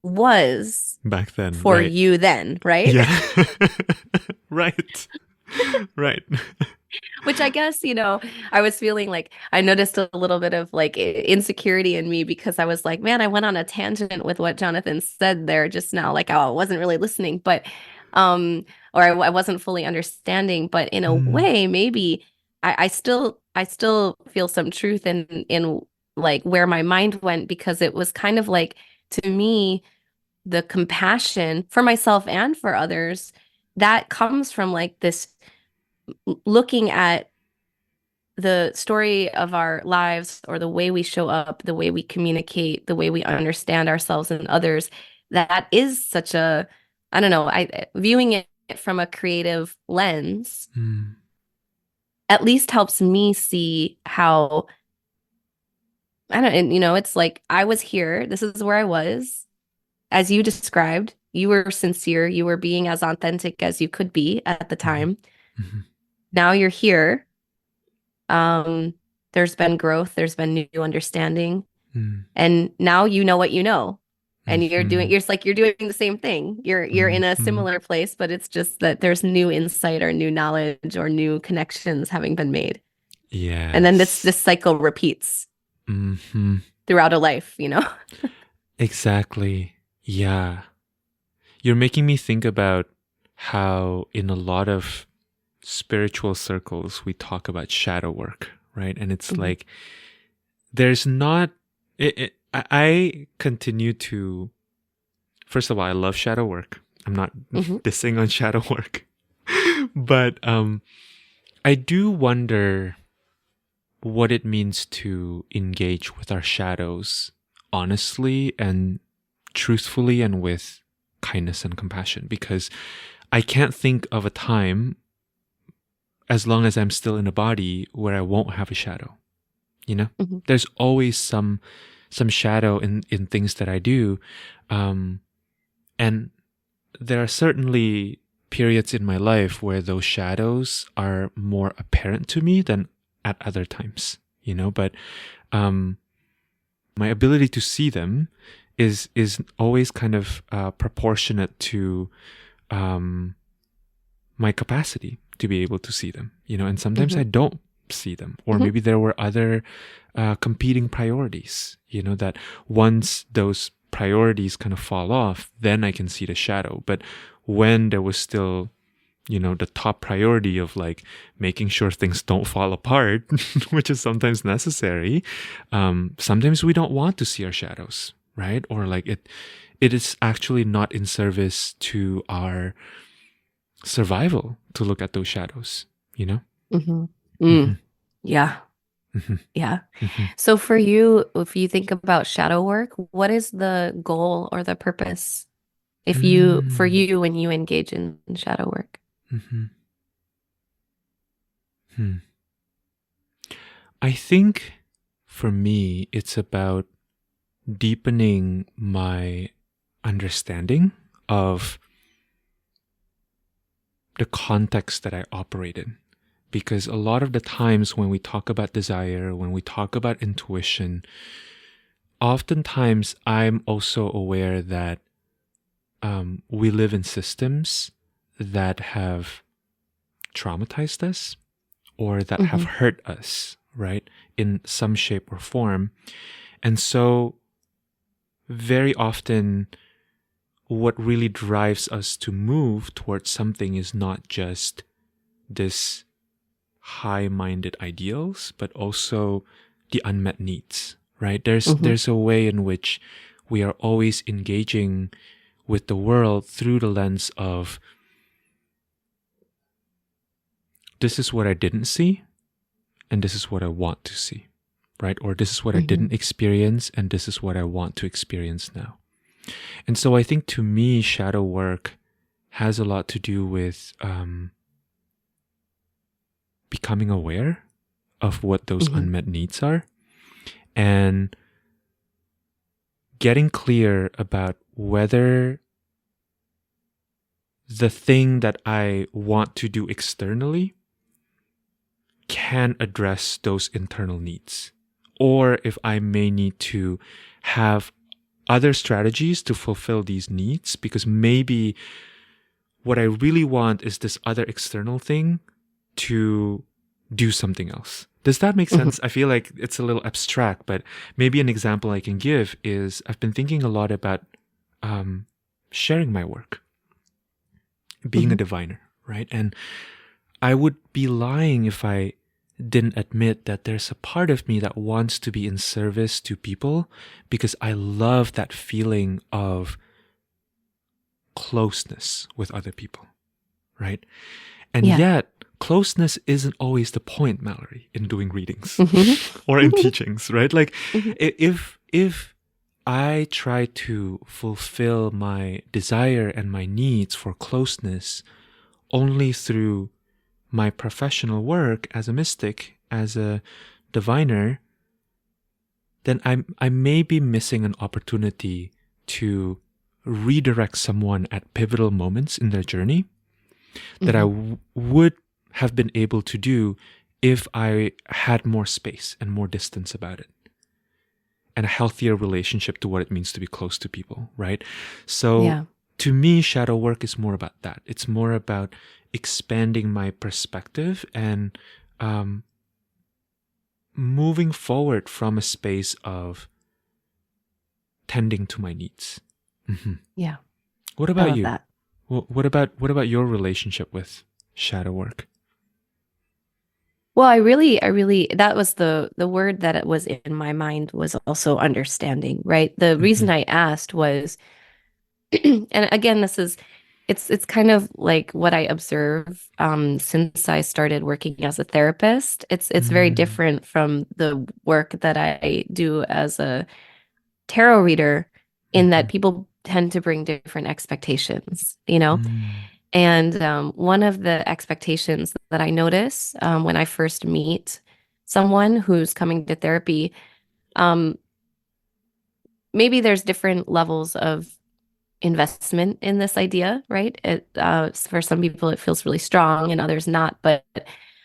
was Back then, for right? you then, right? Yeah, right, right. Which I guess, I was feeling like I noticed a little bit of like insecurity in me because I was like, man, I went on a tangent with what Jonathan said there just now. Like, I wasn't really listening, but, um, or I wasn't fully understanding. But in a Mm, way, maybe I still feel some truth in like where my mind went because it was kind of like to me, the compassion for myself and for others that comes from like this looking at the story of our lives or the way we show up, the way we communicate, the way we understand ourselves and others, that is such a, I don't know, I viewing it from a creative lens mm, at least helps me see how I don't, and it's like I was here, this is where I was, as you described. you were sincere, you were being as authentic as you could be at the time. Mm-hmm. Now you're here. There's been growth, there's been new understanding, Mm-hmm. and now you know what you know. And Mm-hmm. it's like you're doing the same thing. You're in a Mm-hmm. similar place, but it's just that there's new insight or new knowledge or new connections having been made. And then this Yes. cycle repeats Mm-hmm. throughout a life, you know? Exactly. Yeah. You're making me think about how in a lot of spiritual circles we talk about shadow work, right? And it's Mhm. like there's not I continue to, first of all, I love shadow work. I'm not Mhm. dissing on shadow work. But I do wonder what it means to engage with our shadows honestly and truthfully and with kindness and compassion, because I can't think of a time, as long as I'm still in a body, where I won't have a shadow. You know, Mhm. there's always some shadow in things that I do, and there are certainly periods in my life where those shadows are more apparent to me than at other times. You know, but um, my ability to see them is always kind of proportionate to um, my capacity to be able to see them. You know, and sometimes I Mhm. don't see them, or Mhm. maybe there were other competing priorities. You know, that once those priorities kind of fall off, then I can see the shadow. But when there was still, you know, the top priority of like making sure things don't fall apart, which is sometimes necessary, sometimes we don't want to see our shadows, right? Or like it is actually not in service to our survival to look at those shadows, you know? Mhm. Mm-hmm, Mm. Yeah. mm-hmm, Yeah. mm-hmm. So for you, if you think about shadow work, what is the goal or the purpose for Mm, you when you engage in shadow work? mm-hmm, hmm. I think for me, it's about deepening my understanding of the context that I operate in. Because a lot of the times when we talk about desire, when we talk about intuition, oftentimes I'm also aware that we live in systems that have traumatized us or that have Mhm. hurt us, right, in some shape or form. And so, very often, what really drives us to move towards something is not just this high-minded ideals, but also the unmet needs, right? Mhm. There's a way in which we are always engaging with the world through the lens of this is what I didn't see and this is what I want to see, right? Or this is what I Mhm. didn't experience and this is what I want to experience now. And so I think to me, shadow work has a lot to do with becoming aware of what those Mhm. unmet needs are and getting clear about whether the thing that I want to do externally can address those internal needs, or if I may need to have other strategies to fulfill these needs, because maybe what I really want is this other external thing to do something else. Does that make Mhm. sense? I feel like it's a little abstract, but maybe an example I can give is I've been thinking a lot about sharing my work, being a Mhm. diviner, right? And I would be lying if I didn't admit that there's a part of me that wants to be in service to people because I love that feeling of closeness with other people, right? And Yeah. yet, closeness isn't always the point, Mallory, in doing readings Mhm. or in teachings, right? Like, Mhm. if I try to fulfill my desire and my needs for closeness only through my professional work as a mystic, as a diviner, then I may be missing an opportunity to redirect someone at pivotal moments in their journey that I Hmm. would have been able to do if I had more space and more distance about it, and a healthier relationship to what it means to be close to people, right? So Yeah. to me, shadow work is more about that. It's more about expanding my perspective and um, moving forward from a space of tending to my needs. Hmm. Yeah. What I about love you? that. What about your relationship with shadow work? Well, I really, that was the word that it was in my mind was also understanding, right? The reason Hmm. I asked was, and again, it's kind of like what I observe since I started working as a therapist. It's very Mm, different from the work that I do as a tarot reader in that mhm, people tend to bring different expectations, you know? mm, And one of the expectations that I notice when I first meet someone who's coming to therapy, um, maybe there's different levels of investment in this idea, right? For some people, it feels really strong and others not. But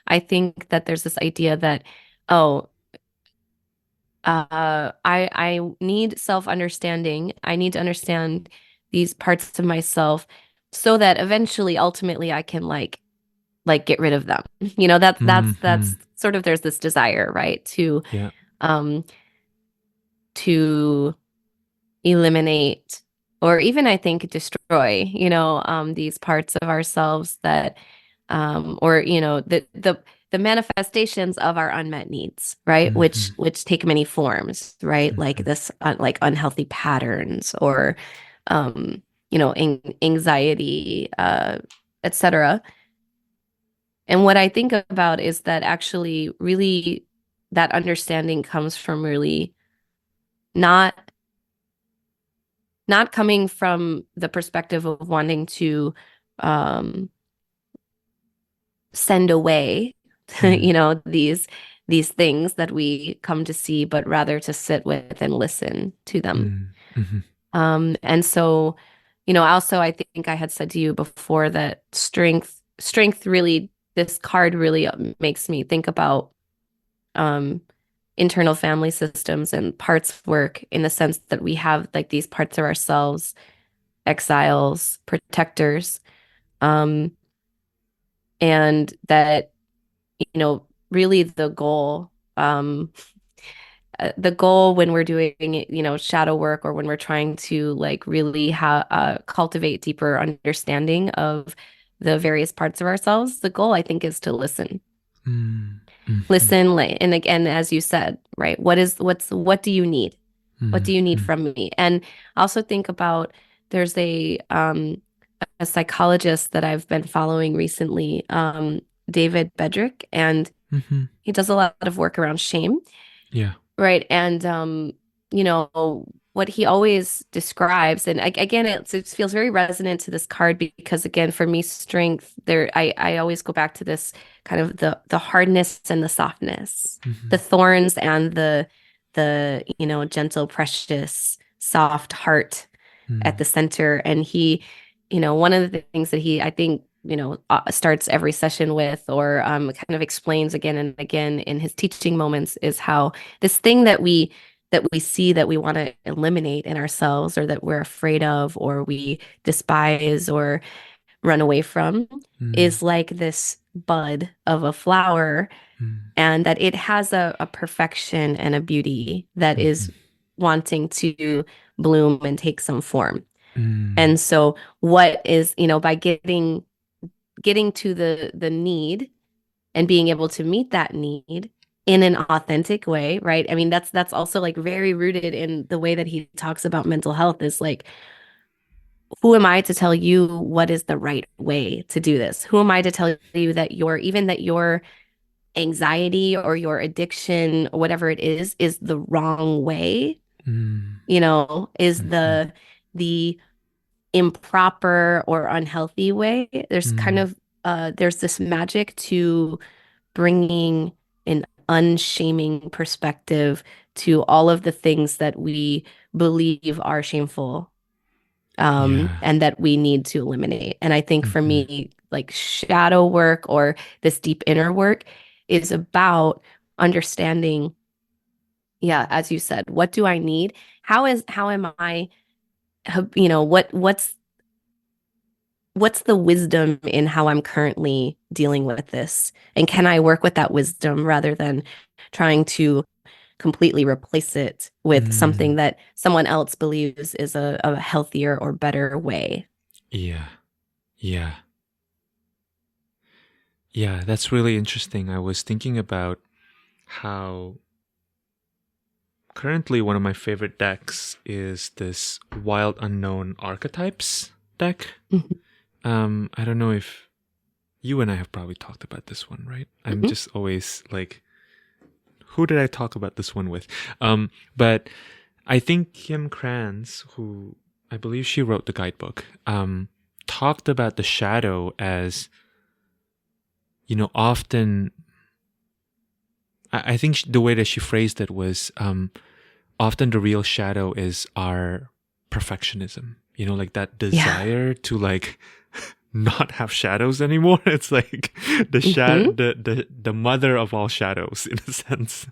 I think that there's this idea that, oh, I need self-understanding. I need to understand these parts of myself so that eventually, ultimately, I can get rid of them. You know, that's mhm. sort of there's this desire, right, Yeah. um to eliminate or even I think destroy, these parts of ourselves that or the manifestations of our unmet needs, right? Which Mhm, take many forms, right? Like mhm, this like unhealthy patterns or anxiety, etc. And what I think about is that actually really that understanding comes from really not coming from the perspective of wanting to um send away mm, these things that we come to see, but rather to sit with and listen to them. mm, mhm, And so, also I think I had said to you before that strength really, this card really makes me think about um, internal family systems and parts work in the sense that we have like these parts of ourselves, exiles, protectors, um, and that, really the goal when we're doing, shadow work or when we're trying to like really cultivate deeper understanding of the various parts of ourselves, the goal I think is to listen. mm, mhm, Listen, and again, as you said, right? What do you need? What do you need mhm, from me? And also think about there's a psychologist that I've been following recently, David Bedrick, and mhm. he does a lot of work around shame. Yeah. Right. And what he always describes, and again, it feels very resonant to this card because again, for me, strength, I always go back to this kind of the hardness and the softness, the Mhm, thorns and the gentle, precious, soft heart at mm, the center. And one of the things that he, I think, starts every session with, or kind of explains again and again in his teaching moments, is how this thing that we see that we want to eliminate in ourselves, or that we're afraid of, or we despise, or run away from, mm, is like this bud of a flower, mm, and that it has a perfection and a beauty that is mhm, wanting to bloom and take some form. mm, And so what is, by getting to the need and being able to meet that need in an authentic way, right? I mean, that's also like very rooted in the way that he talks about mental health is like, who am I to tell you what is the right way to do this? Who am I to tell you that your anxiety or your addiction or whatever it is the wrong way, mm, is mhm, the improper or unhealthy way. mm, There's this magic to bringing an unshaming perspective to all of the things that we believe are shameful. Yeah. and that we need to eliminate. And I think for Hmm. me, like shadow work or this deep inner work is about understanding, yeah, as you said, what do I need? How am I, what's the wisdom in how I'm currently dealing with this? And can I work with that wisdom rather than trying to completely replace it with something Mm. that someone else believes is a healthier or better way? Yeah. Yeah. Yeah. That's really interesting. I was thinking about how currently one of my favorite decks is this Wild Unknown Archetypes deck. Mhm. I don't know if you and I have probably talked about this one, right? I'm Mhm. just always like, who did I talk about this one with? But I think Kim Kranz, who I believe she wrote the guidebook, talked about the shadow as, often. I think the way that she phrased it was, often the real shadow is our perfectionism. Like that Yeah. desire to like not have shadows anymore. It's like Hmm. the mother of all shadows in a sense.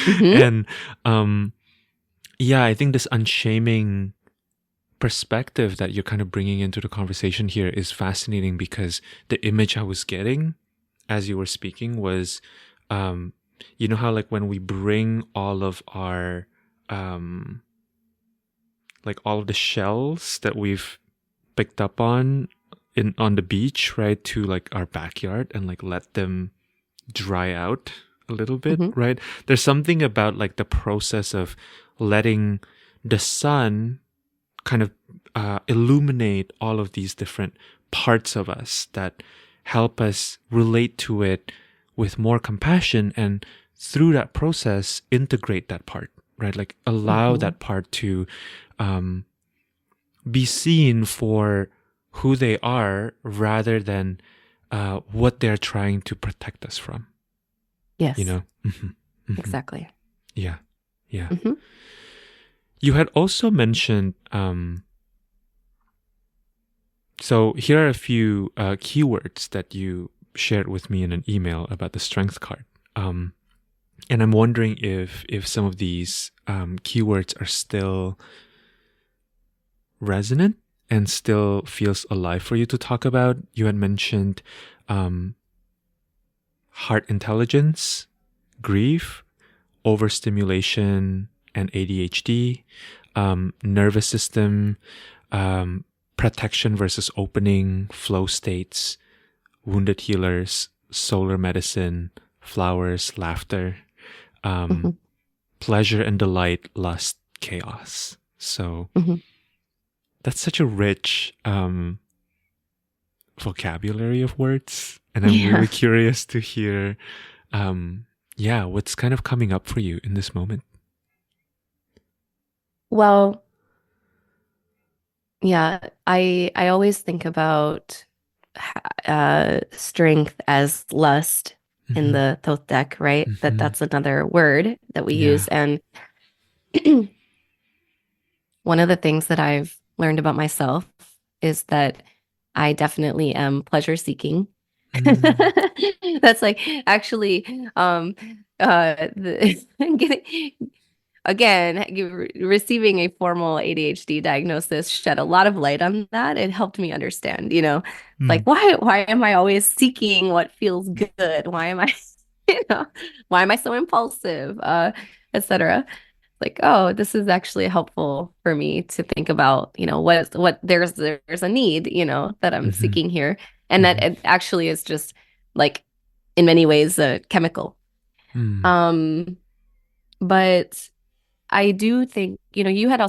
Hmm. And yeah, I think this unshaming perspective that you're kind of bringing into the conversation here is fascinating because the image I was getting as you were speaking was, um, how like when we bring all of our, um, like all of the shells that we've picked up on the beach, right, to like our backyard and like let them dry out a little bit, Hmm. right? There's something about like the process of letting the sun kind of illuminate all of these different parts of us that help us relate to it with more compassion and through that process integrate that part, right? Like allow Hmm. that part to um, be seen for who they are rather than what they're trying to protect us from, you Yes, know? Hmm. Hmm. exactly. Yeah. Yeah. Hmm. You had also mentioned, so here are a few keywords that you shared with me in an email about the strength card. Um, and I'm wondering if some of these keywords are still resonant and still feels alive for you to talk about. You had mentioned um, heart intelligence, grief, overstimulation, and ADHD, nervous system, um, protection versus opening, flow states, wounded healers, solar medicine, flowers, laughter, um, Hmm. pleasure and delight, lust, chaos. So Hmm. that's such a rich vocabulary of words. And I'm Yeah. really curious to hear, yeah, what's kind of coming up for you in this moment. Well, yeah, I always think about strength as lust in Hmm. the Thoth deck, right? Hmm. That's another word that we Yeah. use. And one of the things that I've learned about myself is that I definitely am pleasure seeking. Mm. That's like actually getting again, receiving a formal ADHD diagnosis shed a lot of light on that. It helped me understand, like Mm. why am I always seeking what feels good? Why am I, you know, why am I so impulsive? Etc. Like, oh, this is actually helpful for me to think about, what there's a need, that I'm Hmm. seeking here. And that Hmm. it actually is just like in many ways chemical. Mm. Um, but I do think, you had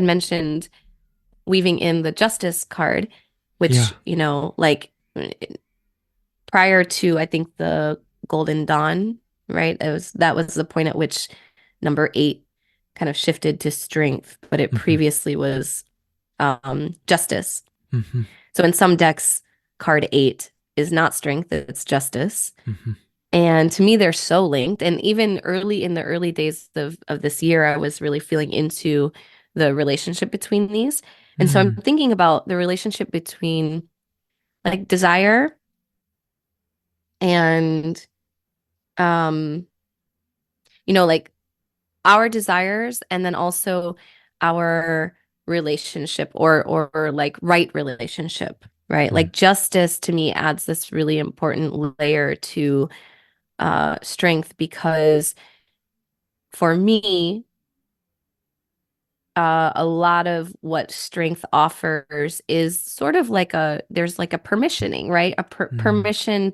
mentioned weaving in the justice card, which, Yeah. like prior to, I think, the Golden Dawn, right? That was the point at which number 8 kind of shifted to strength, but it Hmm. previously was justice. Hmm. So in some decks, card 8 is not strength, it's justice. Hmm. And to me, they're so linked. And even early in the early days of this year, I was really feeling into the relationship between these. And so I'm Mm, thinking about the relationship between like desire and um like our desires and then also our relationship or like right relationship, right? mm, Like justice to me adds this really important layer to strength because for me, a lot of what strength offers is sort of like there's like a permissioning, right? A mm. permission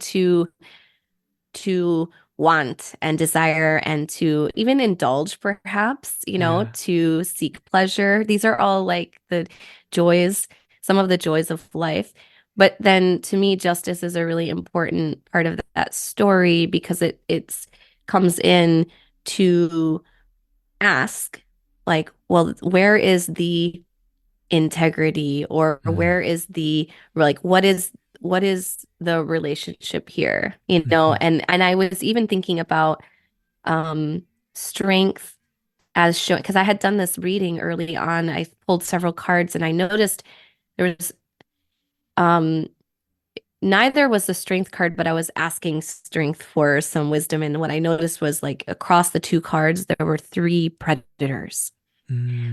to want and desire and to even indulge, perhaps, Yeah. to seek pleasure. These are all like the joys, some of the joys of life. But then to me, justice is a really important part of that story because it's comes in to ask, like, well, where is the integrity or Mm, where is the like what is the relationship here, mhm, and I was even thinking about um strength as shown because I had done this reading early on. I pulled several cards and I noticed there was um neither was the strength card, but I was asking strength for some wisdom, and what I noticed was like across the two cards there were three predators.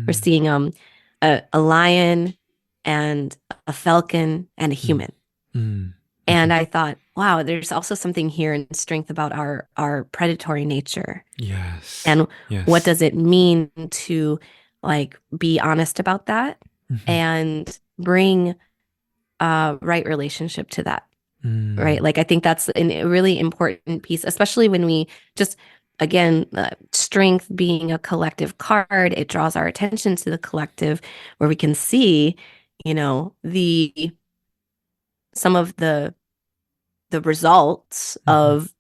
We're mm, seeing a lion and a falcon and a mm, human. mm, And mhm. I thought, wow, there's also something here in strength about our predatory nature. Yes. And what Yes. does it mean to like be honest about that Mhm, and bring a right relationship to that? Right? mm, Like I think that's a really important piece, especially when we just again, strength being a collective card, it draws our attention to the collective where we can see, the some of the results mhm, of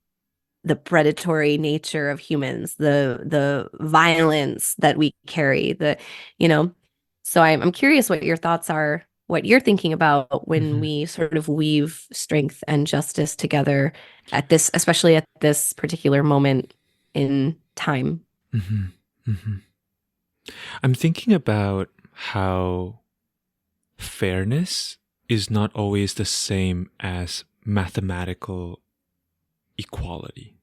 the predatory nature of humans, the violence that we carry, you know. So I'm curious what your thoughts are, what you're thinking about when mhm, we sort of weave strength and justice together at this, especially at this particular moment in time. mhm, mhm. I'm thinking about how fairness is not always the same as mathematical equality.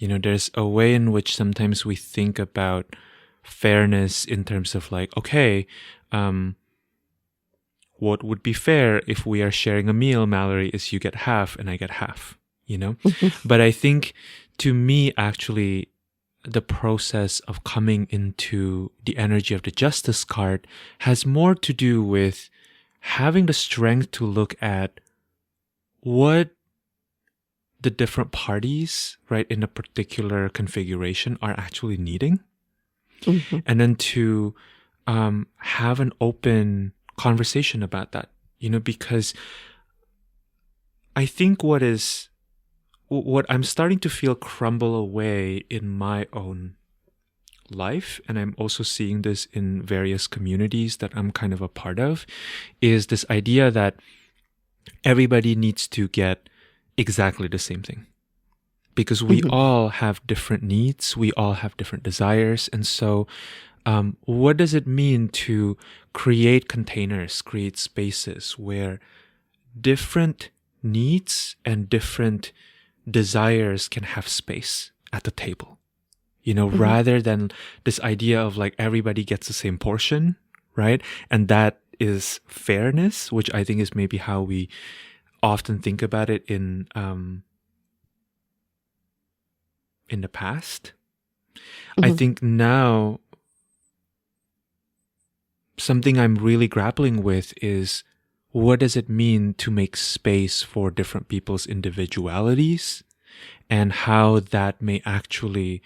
There's a way in which sometimes we think about fairness in terms of like, okay, um, what would be fair if we are sharing a meal, Mallory, is you get half and I get half, you know? But I think to me, actually, the process of coming into the energy of the justice card has more to do with having the strength to look at what the different parties, right, in a particular configuration are actually needing. Mhm. And then to have an open conversation about that, because I think what I'm starting to feel crumble away in my own life, and I'm also seeing this in various communities that I'm kind of a part of, is this idea that everybody needs to get exactly the same thing. Because we Mhm. all have different needs, we all have different desires. And so, what does it mean to create containers, create spaces where different needs and different desires can have space at the table? Mhm. Rather than this idea of like everybody gets the same portion, right? And that is fairness, which I think is maybe how we often think about it in the past. I Mhm. think now something I'm really grappling with is what does it mean to make space for different people's individualities and how that may actually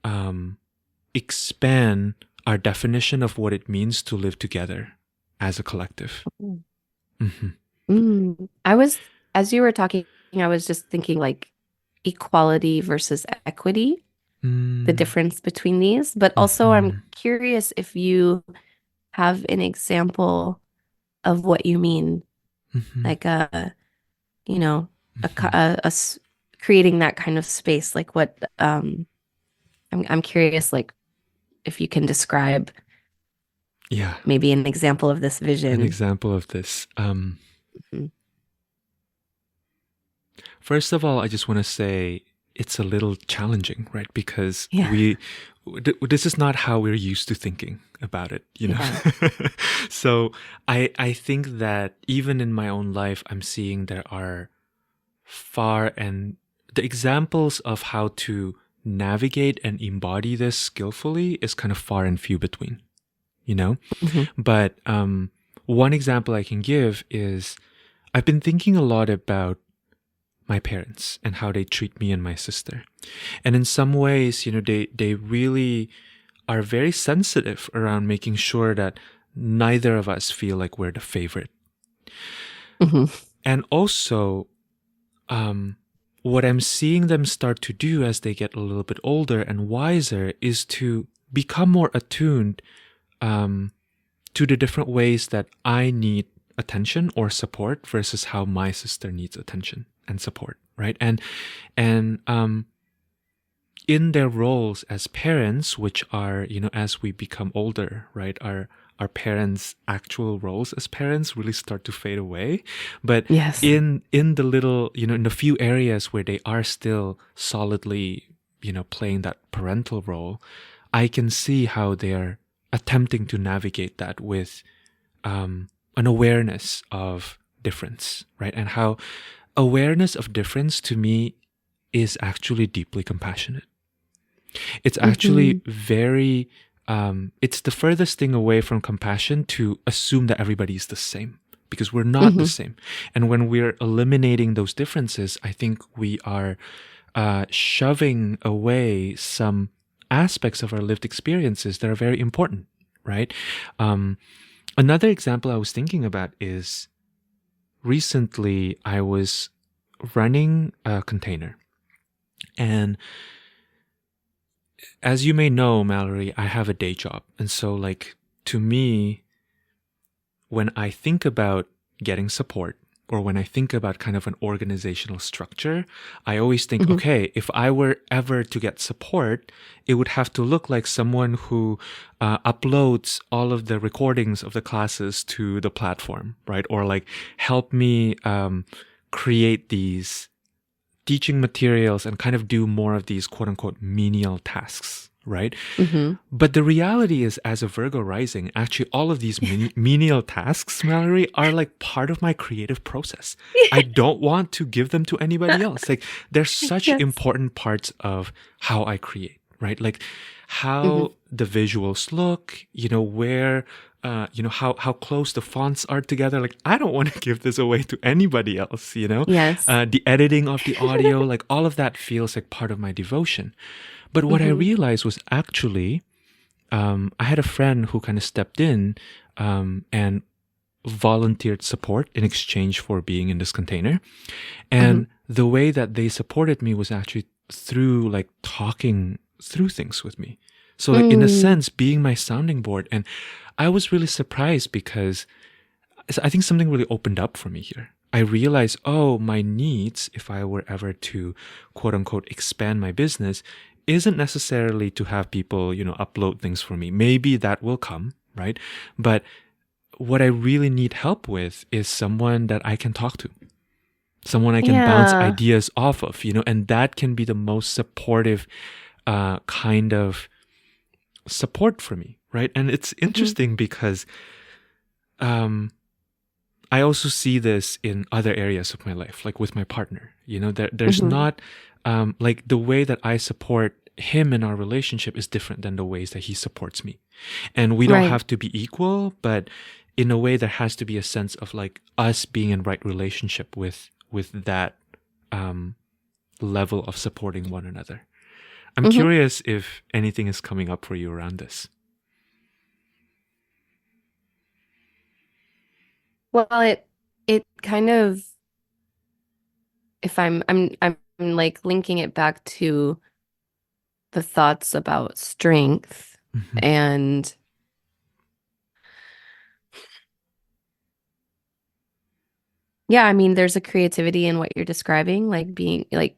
um, expand our definition of what it means to live together as a collective. Mhm. Hmm. I was, as you were talking, I was just thinking like equality versus equity, the Mm, difference between these. But also, I'm mhm, curious if you have an example of what you mean, mhm, like you know, mhm. creating that kind of space. Like what, I'm curious, like if you can describe. Yeah. maybe an example of this An vision. example of this. Mhm. First of all, I just want to say it's a little challenging, right? Because Yeah. this is not how we're used to thinking about it, you know? Yeah. So I think that even in my own life, I'm seeing there are far and the examples of how to navigate and embody this skillfully is kind of far and few between, you know? Hmm. But one example I can give is I've been thinking a lot about my parents and how they treat me and my sister. And in some ways, they really are very sensitive around making sure that neither of us feel like we're the favorite. Hmm. And also, um, what I'm seeing them start to do as they get a little bit older and wiser is to become more attuned um, to the different ways that I need attention or support versus how my sister needs attention and support, right? And in their roles as parents, which are, as we become older, right, our parents' actual roles as parents really start to fade away. But Yes. in the little, in the few areas where they are still solidly, playing that parental role, I can see how they're attempting to navigate that with an awareness of difference, right? And how awareness of difference to me is actually deeply compassionate. It's Hmm. actually very, it's the furthest thing away from compassion to assume that everybody is the same because we're not the Hmm. same. And when we're eliminating those differences, I think we are shoving away some aspects of our lived experiences that are very important, right? Um, Another example I was thinking about is recently I was running a container. And as you may know, Mallory, I have a day job. And so, like, to me, when I think about getting support or when I think about kind of an organizational structure, I always think, Hmm. okay, if I were ever to get support, it would have to look like someone who uploads all of the recordings of the classes to the platform, right? Or like help me create these teaching materials and kind of do more of these quote unquote menial tasks, right? Hmm. But the reality is, as a Virgo rising, actually, all of these menial tasks, Mallory, are like part of my creative process. I don't want to give them to anybody else. Like, they're such Yes. important parts of how I create, right? Like, Hmm. how the visuals look, where, how close the fonts are together. Like, I don't want to give this away to anybody else. Yes. The editing of the audio, like, all of that feels like part of my devotion. But what I Hmm. realized was actually, I had a friend who kind of stepped in and volunteered support in exchange for being in this container. Hmm. And the way that they supported me was actually through like talking through things with me. So, like, in a Mm. sense, being my sounding board. And I was really surprised because I think something really opened up for me here. I realized, oh, my needs, if I were ever to quote unquote expand my business, isn't necessarily to have people, upload things for me. Maybe that will come, right? But what I really need help with is someone that I can talk to, someone I can bounce Yeah. ideas off of, and that can be the most supportive kind of support for me, right? And it's Hmm. interesting because um, I also see this in other areas of my life, like with my partner. There's Hmm. not like the way that I support him in our relationship is different than the ways that he supports me. And we don't Right. have to be equal, but in a way there has to be a sense of like us being in right relationship with that um, level of supporting one another. I'm Hmm. curious if anything is coming up for you around this. Well, it kind of, if I'm like linking it back to the thoughts about strength, Hmm. and yeah, I mean there's a creativity in what you're describing, like being like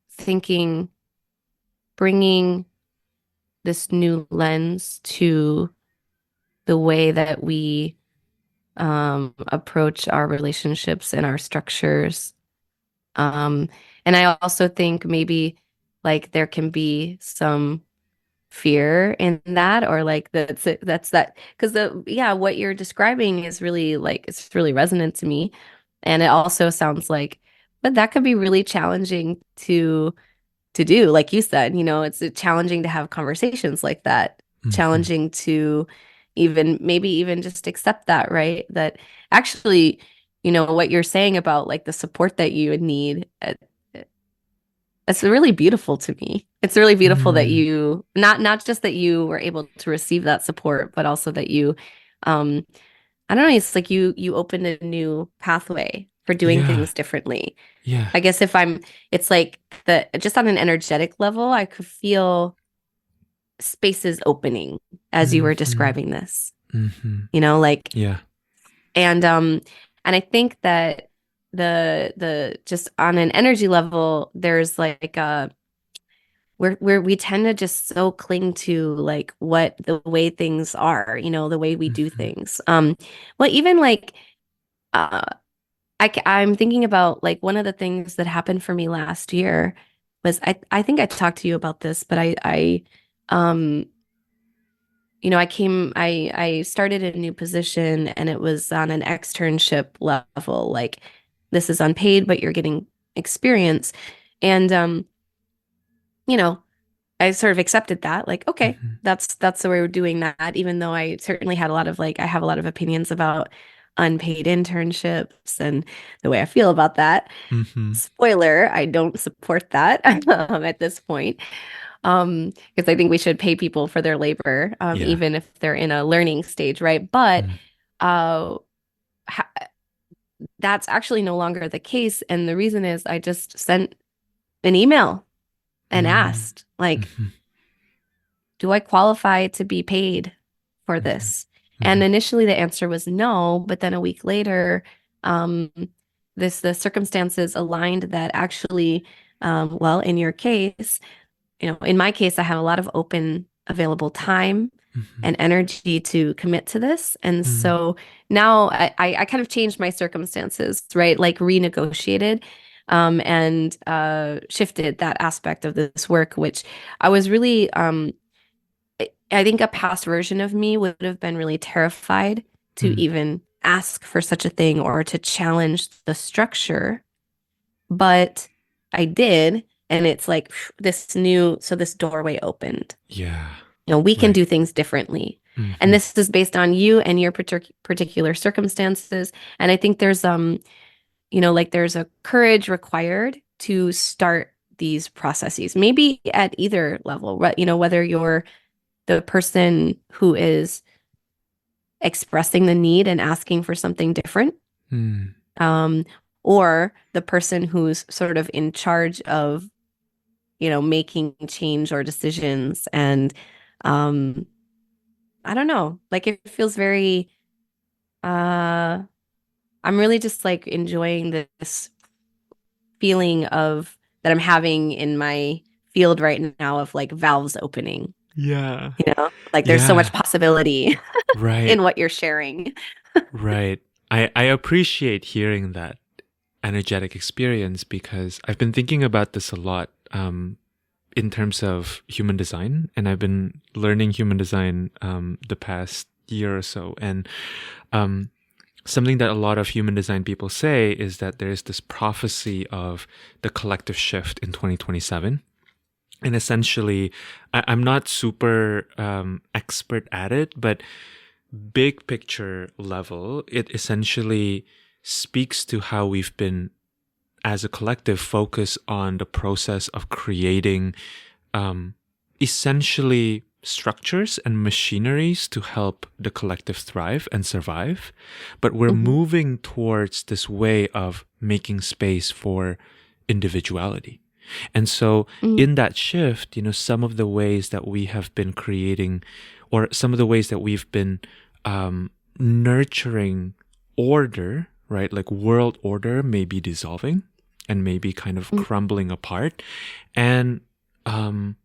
thinking, bringing this new lens to the way that we approach our relationships and our structures. Um, and I also think maybe like there can be some fear in that, or like that's that, because the yeah, what you're describing is really like it's really resonant to me. And it also sounds like, but that could be really challenging to do. Like you said, it's challenging to have conversations like that, Mm-hmm. challenging to even maybe even just accept that, right? That actually, what you're saying about like the support that you would need, it's really beautiful to me. It's really beautiful that Mm. you not just that you were able to receive that support, but also that you, um, I don't know, it's like you opened a new pathway for doing Yeah. things differently. Yeah. I guess it's like the just on an energetic level, I could feel spaces opening as you were Mm-hmm. describing this, Mm-hmm. like, Yeah. and and I think that the just on an energy level, there's like we tend to just so cling to like what the way things are, the way we do Mm-hmm. things. Well, even like uh I'm thinking about like one of the things that happened for me last year was I think I talked to you about this, but um I started a new position, and it was on an externship level. Like, this is unpaid, but you're getting experience. And you know, I sort of accepted that, like, okay, Mm-hmm. that's the way we're doing that, even though I certainly had a lot of like I have a lot of opinions about unpaid internships and the way I feel about that. Mm-hmm. Spoiler, I don't support that at this point. Because I think we should pay people for their labor, Yeah. even if they're in a learning stage, right? But Mm. uh, ha that's actually no longer the case. And the reason is I just sent an email and Mm. asked, like, Mm-hmm. do I qualify to be paid for Mm-hmm. this? Mm-hmm. And initially the answer was no, but then a week later, um, the circumstances aligned that actually, well, in your case, in my case, I have a lot of open available time Mm-hmm. and energy to commit to this. And Mm. so now I kind of changed my circumstances, right? Like renegotiated, and shifted that aspect of this work, which I was really, I think a past version of me would have been really terrified to Mm. even ask for such a thing or to challenge the structure. But I did. And it's like this doorway opened. Yeah. We can Right. do things differently. And Mm-hmm. this is based on you and your particular circumstances. And I think there's, like there's a courage required to start these processes, maybe at either level, right? Whether you're the person who is expressing the need and asking for something different, Mm. um, or the person who's sort of in charge of, making change or decisions. And um, I don't know, like it feels very, uh, I'm really just like enjoying this feeling of that I'm having in my field right now of like valves opening, Yeah. like there's so much Yeah. possibility Right. in what you're sharing. Right. I appreciate hearing that energetic experience because I've been thinking about this a lot in terms of human design, and I've been learning human design the past year or so. And um, something that a lot of human design people say is that there's this prophecy of the collective shift in 2027. And essentially, I'm not super expert at it, but big picture level, it essentially speaks to how we've been, as a collective, focused on the process of creating um, essentially structures and machineries to help the collective thrive and survive. But we're Mhm. moving towards this way of making space for individuality. And so Mm, in that shift, some of the ways that we have been creating, or some of the ways that we've been nurturing order, right? Like world order may be dissolving and maybe kind of mm, crumbling apart. And um,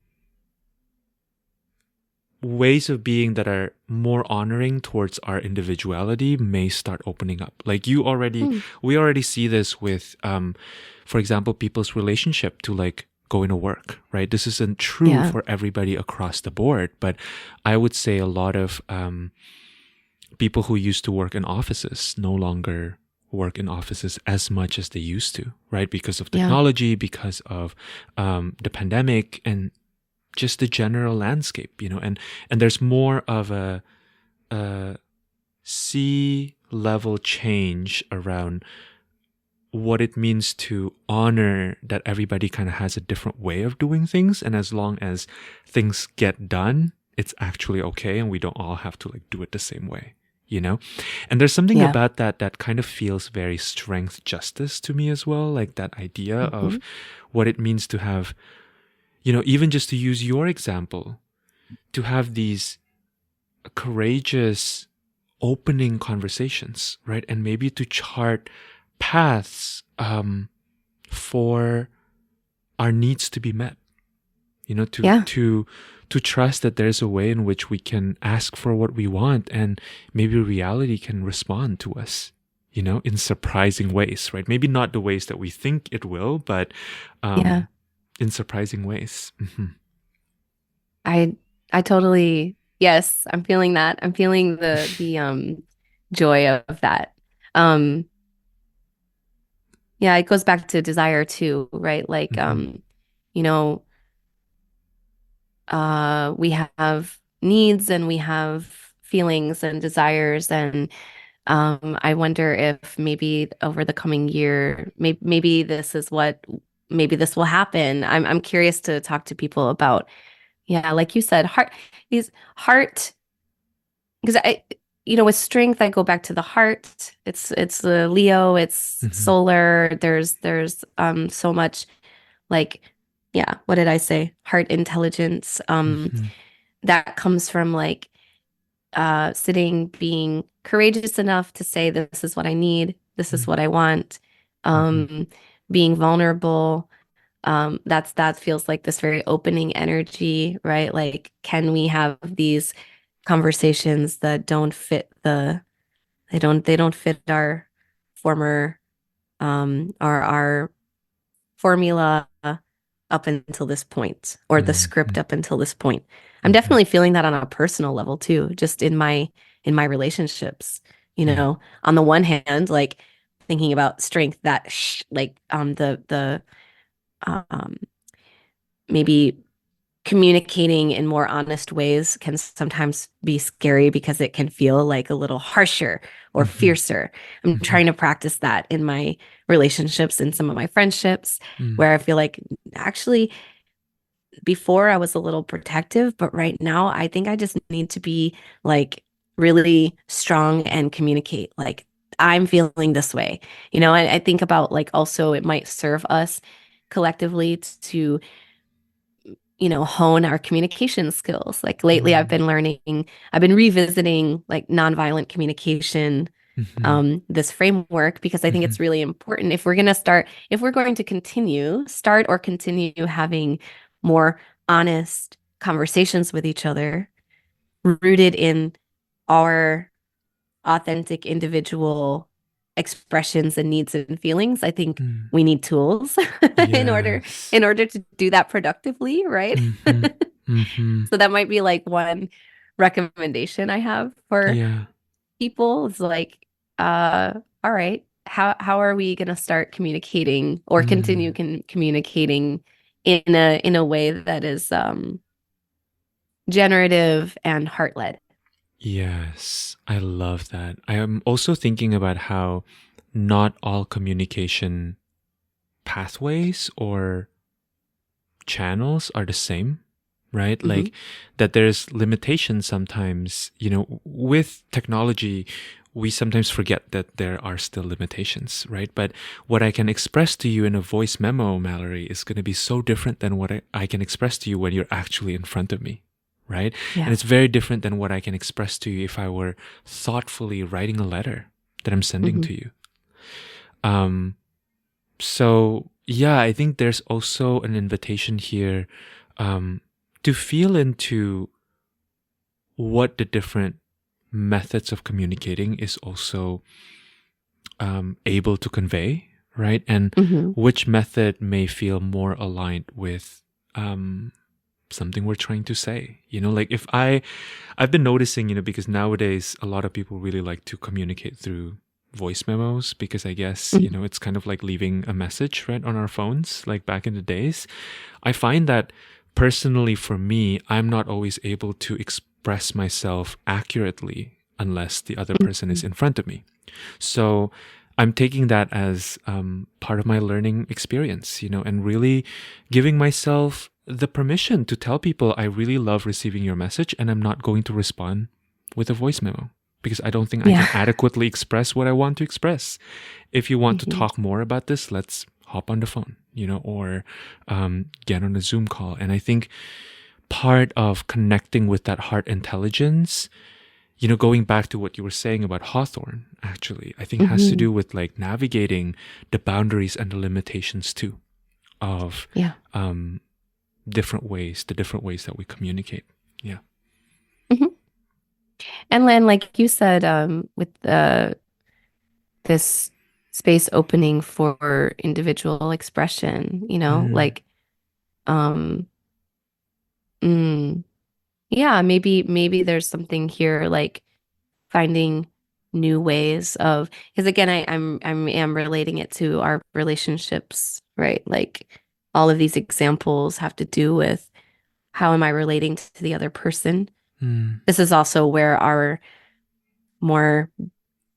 ways of being that are more honoring towards our individuality may start opening up. Like we already see this with, for example, people's relationship to like going to work, right? This isn't true for everybody across the board, but I would say a lot of people who used to work in offices no longer work in offices as much as they used to, right? Because of technology, because of the pandemic, and just the general landscape, and there's more of a sea level change around what it means to honor that everybody kind of has a different way of doing things, and as long as things get done, it's actually okay, and we don't all have to like do it the same way, and there's something about that kind of feels very strength justice to me as well, like that idea of what it means to have, even just to use your example, to have these courageous opening conversations, right? And maybe to chart paths for our needs to be met, to trust that there's a way in which we can ask for what we want, and maybe reality can respond to us, in surprising ways, right? Maybe not the ways that we think it will, but in surprising ways. I totally, yes, I'm feeling that. I'm feeling the joy of that. It goes back to desire too, right? Like we have needs and we have feelings and desires, and I wonder if maybe over the coming year, maybe this will happen. I'm curious to talk to people about, like you said, heart, because with strength, I go back to the heart. It's the Leo, it's solar. There's so much, like, what did I say? Heart intelligence. That comes from like sitting, being courageous enough to say, this is what I need, this is what I want. Being vulnerable. That feels like this very opening energy, right? Like, can we have these conversations that don't fit they don't fit our former our formula up until this point, or the script up until this point. I'm definitely feeling that on a personal level too, just in my relationships, on the one hand, like thinking about strength, that the maybe communicating in more honest ways can sometimes be scary because it can feel like a little harsher or fiercer. I'm trying to practice that in my relationships and some of my friendships, where I feel like, actually, before I was a little protective, but right now I think I just need to be like really strong and communicate, like, I'm feeling this way. I think about, like, also it might serve us collectively to hone our communication skills. Like lately I've been revisiting like nonviolent communication, this framework, because I think it's really important if we're going to continue having more honest conversations with each other, rooted in our authentic individual expressions and needs and feelings. I think we need tools in order to do that productively, right? So that might be like one recommendation I have for people. Is like, all right, how are we going to start communicating or continue communicating in a way that is generative and heart-led? Yes, I love that. I am also thinking about how not all communication pathways or channels are the same, right? Like that there's limitations sometimes, with technology, we sometimes forget that there are still limitations, right? But what I can express to you in a voice memo, Mallory, is going to be so different than what I can express to you when you're actually in front of me. Right? And it's very different than what I can express to you if I were thoughtfully writing a letter that I'm sending to you. So I think there's also an invitation here to feel into what the different methods of communicating is also able to convey, right? And Mm-hmm. which method may feel more aligned with something we're trying to say. Like if I've been noticing, because nowadays a lot of people really like to communicate through voice memos, because I guess, Mm-hmm. it's kind of like leaving a message, right, on our phones, like back in the days. I find that personally for me, I'm not always able to express myself accurately unless the other person is in front of me. So I'm taking that as part of my learning experience, and really giving myself the permission to tell people I really love receiving your message and I'm not going to respond with a voice memo because I don't think I can Yeah. adequately express what I want to express. If you want to Mm-hmm. talk more about this, let's hop on the phone, or get on a Zoom call. And I think part of connecting with that heart intelligence, going back to what you were saying about Hawthorne, actually, I think has to Mm-hmm. do with like navigating the boundaries and the limitations too of Yeah. the different ways that we communicate. Yeah. Mm-hmm. And then, like you said, with this space opening for individual expression, Mm, like, um, mm, yeah, maybe there's something here, like finding new ways of, because again, I am relating it to our relationships, right? Like all of these examples have to do with how am I relating to the other person? mm, This is also where our more,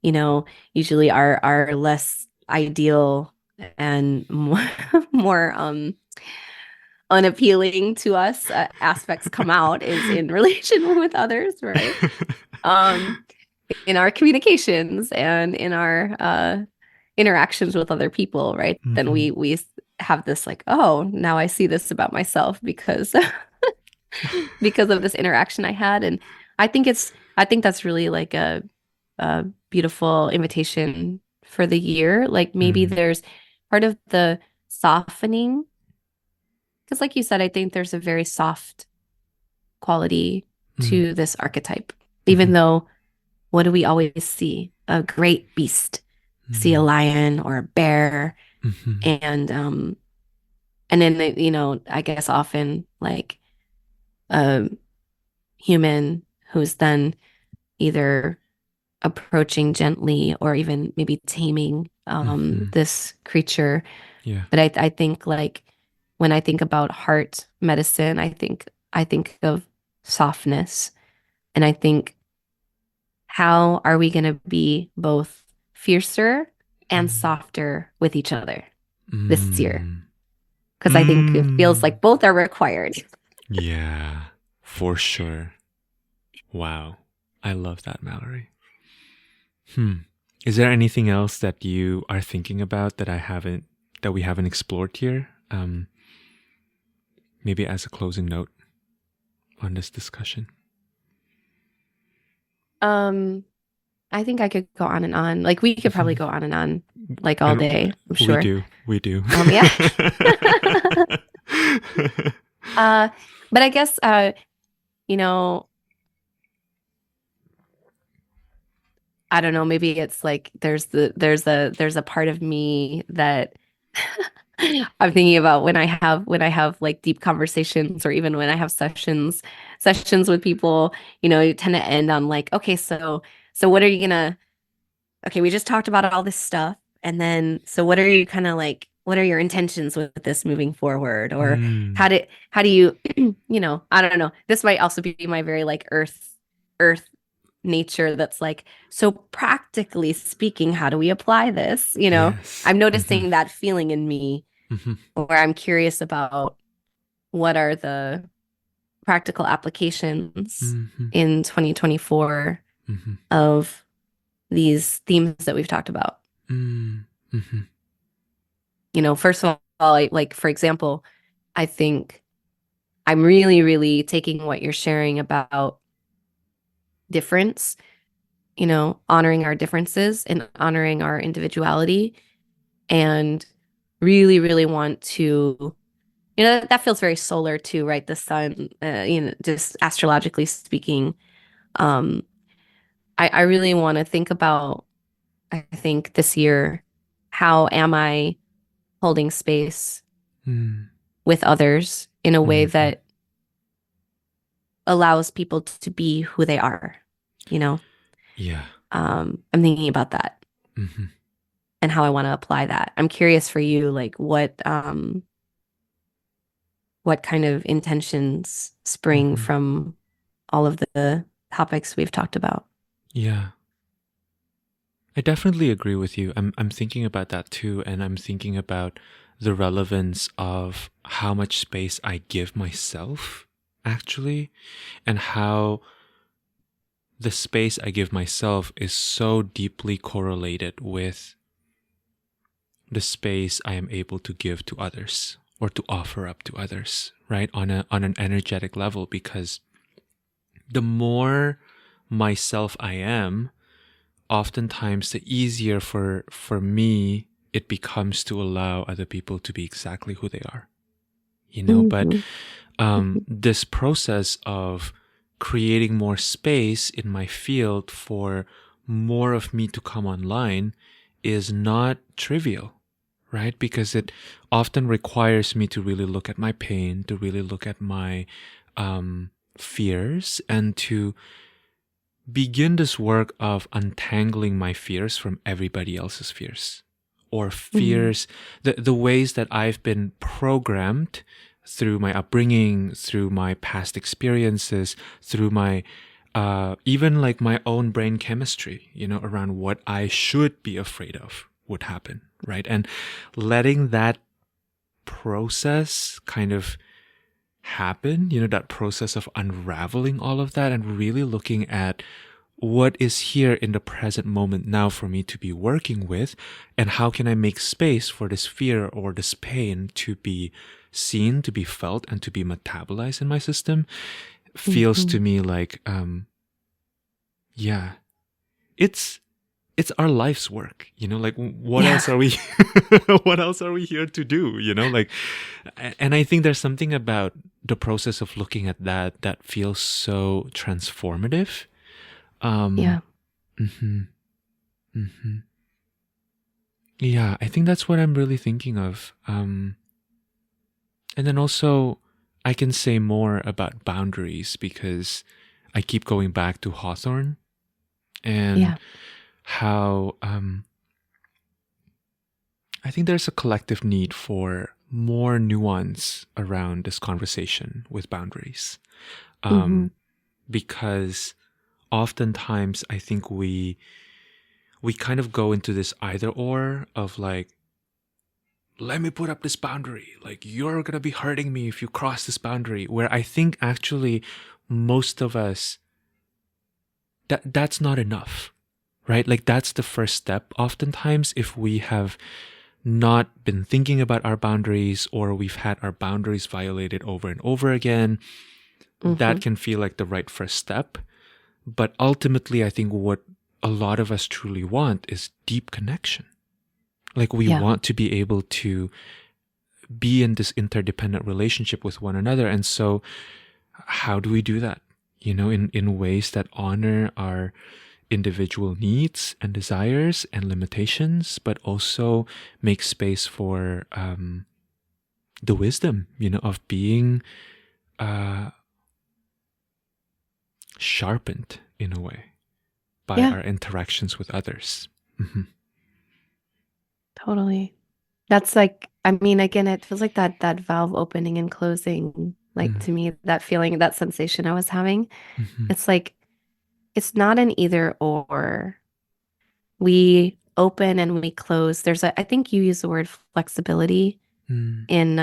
you know, usually our less ideal and more, more unappealing to us aspects come out is in relation with others, right? Um, in our communications and in our interactions with other people, right? Then mhm. we have this like, oh, now I see this about myself because because of this interaction I had. And I think that's really like a beautiful invitation for the year. Like maybe Mm, there's part of the softening, because like you said, I think there's a very soft quality mm, to this archetype, even mhm, though what do we always see? A great beast. See a mm, lion or a bear, mhm, and and then I guess often like a human who's then either approaching gently or even maybe taming mhm. this creature. Yeah. But I think like when I think about heart medicine, I think of softness, and I think how are we going to be both fiercer and Mm, softer with each other this year? mm, Because I think it feels mm. like both are required. Yeah, for sure. Wow. I love that, Mallory. Hmm. Is there anything else that you are thinking about that we haven't explored here? Maybe as a closing note on this discussion. Um, I think I could go on and on. Like we could probably go on and on like all And day, I'm we sure. do. We do. Yeah. Uh, but I guess you know, I don't know, maybe it's like there's a part of me that I'm thinking about when I have like deep conversations, or even when I have sessions with people, you tend to end on like, okay, so what are you gonna okay, we just talked about all this stuff. And then, so what are you kind of like, what are your intentions with this moving forward? Or Mm, how do you, I don't know. This might also be my very like earth nature that's like, so practically speaking, how do we apply this? yes. I'm Hmm. noticing that feeling in me Hmm. where I'm curious about what are the practical applications Hmm. in 2024 Hmm. of these themes that we've talked about. Hmm. Hmm. First of all, like for example, I think I'm really, really taking what you're sharing about difference, honoring our differences and honoring our individuality, and really, really want to, that feels very solar too, right? The sun, just astrologically speaking. Um, I really want to think about, I think this year, how am I holding space Mm. with others in a way Mhm. that allows people to be who they are, you know? Yeah. I'm thinking about that Mhm. and how I want to apply that. I'm curious for you, like what kind of intentions spring Mhm. from all of the topics we've talked about. Yeah. I definitely agree with you. I'm thinking about that too, and I'm thinking about the relevance of how much space I give myself actually, and how the space I give myself is so deeply correlated with the space I am able to give to others or to offer up to others, right? On an energetic level, because the more myself I am, oftentimes the easier for me it becomes to allow other people to be exactly who they are, you know. But Mhm. Mhm. this process of creating more space in my field for more of me to come online is not trivial, right? Because it often requires me to really look at my pain, to really look at my fears, and to begin this work of untangling my fears from everybody else's fears, or Mhm. fears, the ways that I've been programmed through my upbringing, through my past experiences, through my even like my own brain chemistry, you know, around what I should be afraid of would happen, right? And letting that process kind of happen, you know, that process of unraveling all of that and really looking at what is here in the present moment now for me to be working with, and how can I make space for this fear or this pain to be seen, to be felt, and to be metabolized in my system, feels to Mhm. me like yeah, it's it's our life's work, you know. Like what Yeah. else are we what else are we here to do, you know? Like, and I think there's something about the process of looking at that that feels so transformative. um Yeah. mhm, mhm. Yeah, I think that's what I'm really thinking of. And then also, I can say more about boundaries because I keep going back to Hawthorne Yeah. and how I think there's a collective need for more nuance around this conversation with boundaries. Mhm. Um, because oftentimes I think we kind of go into this either or of like, let me put up this boundary. Like, you're going to be hurting me if you cross this boundary. Where I think actually most of us, that's not enough, right? Like, that's the first step. Oftentimes, if we have not been thinking about our boundaries or we've had our boundaries violated over and over again, that Mhm. can feel like the right first step. But ultimately, I think what a lot of us truly want is deep connection. Like, we Yeah. want to be able to be in this interdependent relationship with one another. And so how do we do that? You know, in ways that honor our individual needs and desires and limitations, but also make space for the wisdom, you know, of being uh, sharpened in a way by Yeah. our interactions with others. Hmm. Totally. That's like, I mean, again, it feels like that valve opening and closing, like to me, that feeling, that sensation I was having. Mm-hmm. It's like it's not an either or. We open and we close. I think you use the word flexibility Mm-hmm. in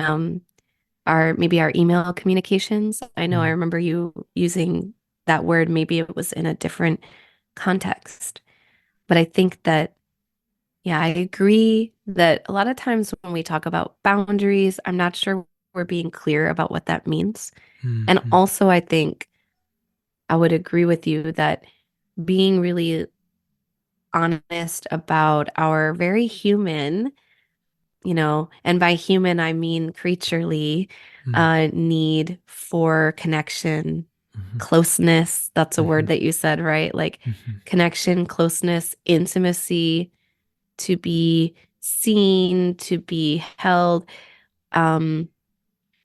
our maybe our email communications. I know I Mm-hmm. remember you using that word. Maybe it was in a different context. But I think that, yeah, I agree that a lot of times when we talk about boundaries, I'm not sure we're being clear about what that means. And Mm-hmm. also, I think I would agree with you that being really honest about our very human, and by human, I mean creaturely, need for connection closeness. That's a Mm-hmm. word that you said, right? Like Mm-hmm. connection, closeness, intimacy, to be seen, to be held, um,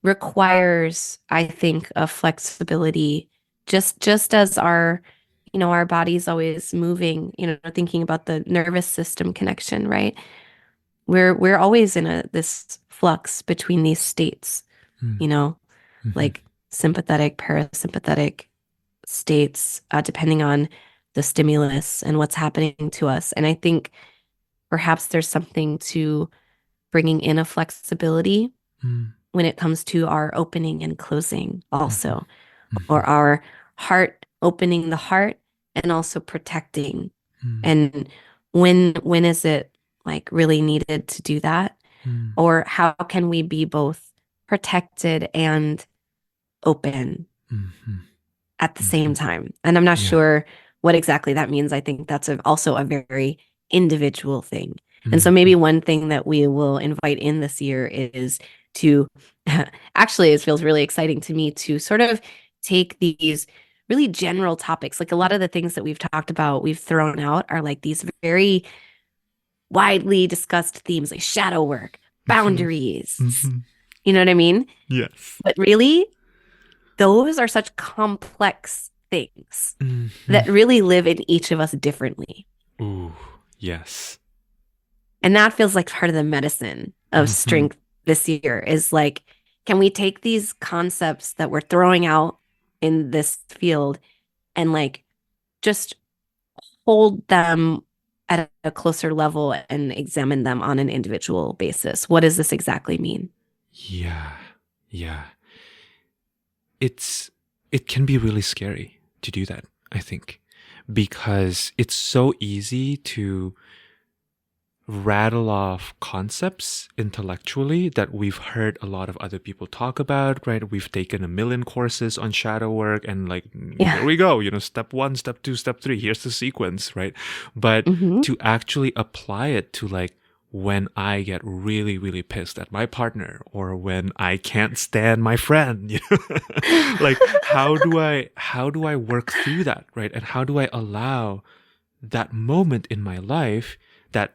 requires, I think, a flexibility. Just as our, our body's always moving, thinking about the nervous system connection, right? We're always in this flux between these states, you know, Mm-hmm. like sympathetic, parasympathetic states, depending on the stimulus and what's happening to us. And I think perhaps there's something to bringing in a flexibility Mm-hmm. when it comes to our opening and closing also, Mm-hmm. or our heart opening the heart and also protecting. Mm-hmm. And when is it like really needed to do that? Or how can we be both protected and open Mm-hmm. at the Mm-hmm. same time? And I'm not Yeah. sure what exactly that means. I think that's also a very individual thing. And so Mm-hmm. maybe one thing that we will invite in this year is to actually, it feels really exciting to me to sort of take these really general topics. Like a lot of the things that we've talked about, we've thrown out are like these very widely discussed themes like shadow work, Mm-hmm. boundaries. Mm-hmm. You know what I mean? Yes. But really, those are such complex things Mm-hmm. that really live in each of us differently. Ooh, yes. And that feels like part of the medicine of Mm-hmm. strength this year is like, can we take these concepts that we're throwing out in this field and like just hold them at a closer level and examine them on an individual basis? What does this exactly mean? Yeah. Yeah. It's it can be really scary to do that, I think, because it's so easy to rattle off concepts intellectually that we've heard a lot of other people talk about, right? We've taken a million courses on shadow work and like here Yeah. we go, step 1, step 2, step 3, here's the sequence, right? But Mm-hmm. to actually apply it to like when I get really, really pissed at my partner or when I can't stand my friend, like how do I work through that, right? And how do I allow that moment in my life, that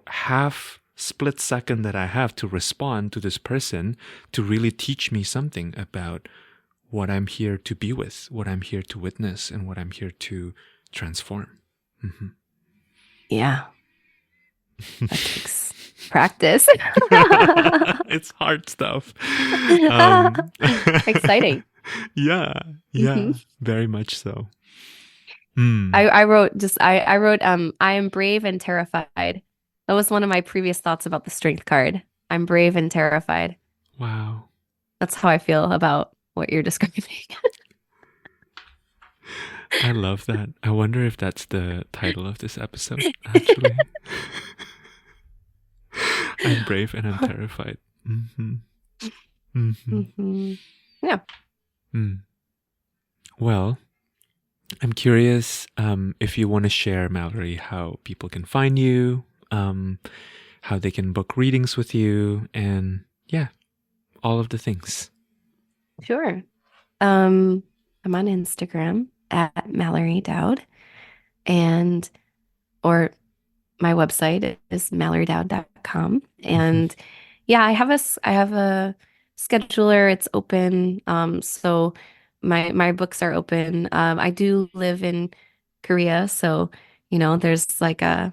half split second that I have to respond to this person, to really teach me something about what I'm here to be with, what I'm here to witness, and what I'm here to transform. Mm-hmm. Yeah. That takes practice. It's hard stuff. Um, Exciting. yeah, Hmm. yeah, very much so. Mm. I wrote I am brave and terrified. That was one of my previous thoughts about the strength card. I'm brave and terrified. Wow. That's how I feel about what you're describing. I love that. I wonder if that's the title of this episode, actually. I'm brave and I'm terrified. Mm-hmm. Mm-hmm. Hmm. Yeah, Mm. Well, I'm curious if you want to share, Mallory, how people can find you, how they can book readings with you, and yeah, all of the things. sure. I'm on Instagram at Mallory Dowd, and or my website is mallorydowd.com. Mm-hmm. And yeah, I have a scheduler. It's open. So my books are open. I do live in Korea, so there's like I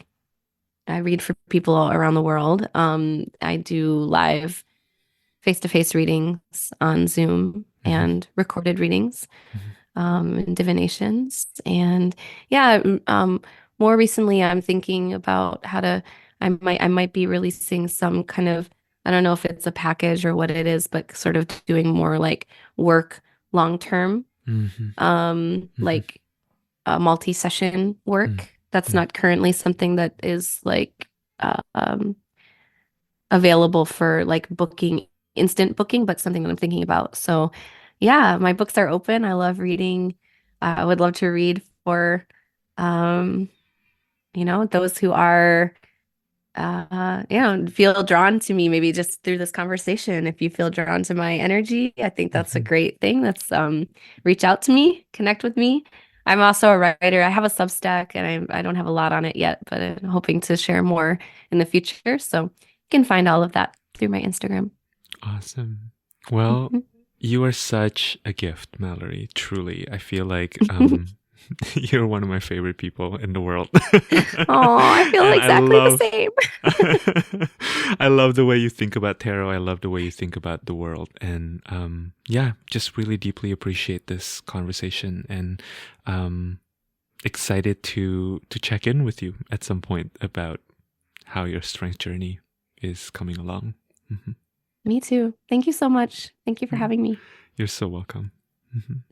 read for people all around the world. I do live face-to-face readings on Zoom Mm-hmm. and recorded readings, and divinations. And yeah, more recently, I'm thinking about how to. I might be releasing some kind of, I don't know if it's a package or what it is, but sort of doing more like work long term, Mm-hmm. Mm-hmm. like multi-session work. That's Mm-hmm. not currently something that is like available for like booking, instant booking, but something that I'm thinking about. So yeah, my books are open. I love reading. I would love to read for, um, those who are feel drawn to me, maybe just through this conversation. If you feel drawn to my energy, I think that's a Mhm. great thing. That's reach out to me, connect with me. I'm also a writer. I have a Substack and I don't have a lot on it yet, but I'm hoping to share more in the future. So you can find all of that through my Instagram. Awesome. Well, Mhm. you are such a gift, Mallory. Truly. I feel like you're one of my favorite people in the world. Oh, I feel And exactly the same. I love the way you think about tarot. I love the way you think about the world. And yeah, just really deeply appreciate this conversation and excited to check in with you at some point about how your strength journey is coming along. Mhm. Me too. Thank you so much. Thank you for having me. You're so welcome. Mhm.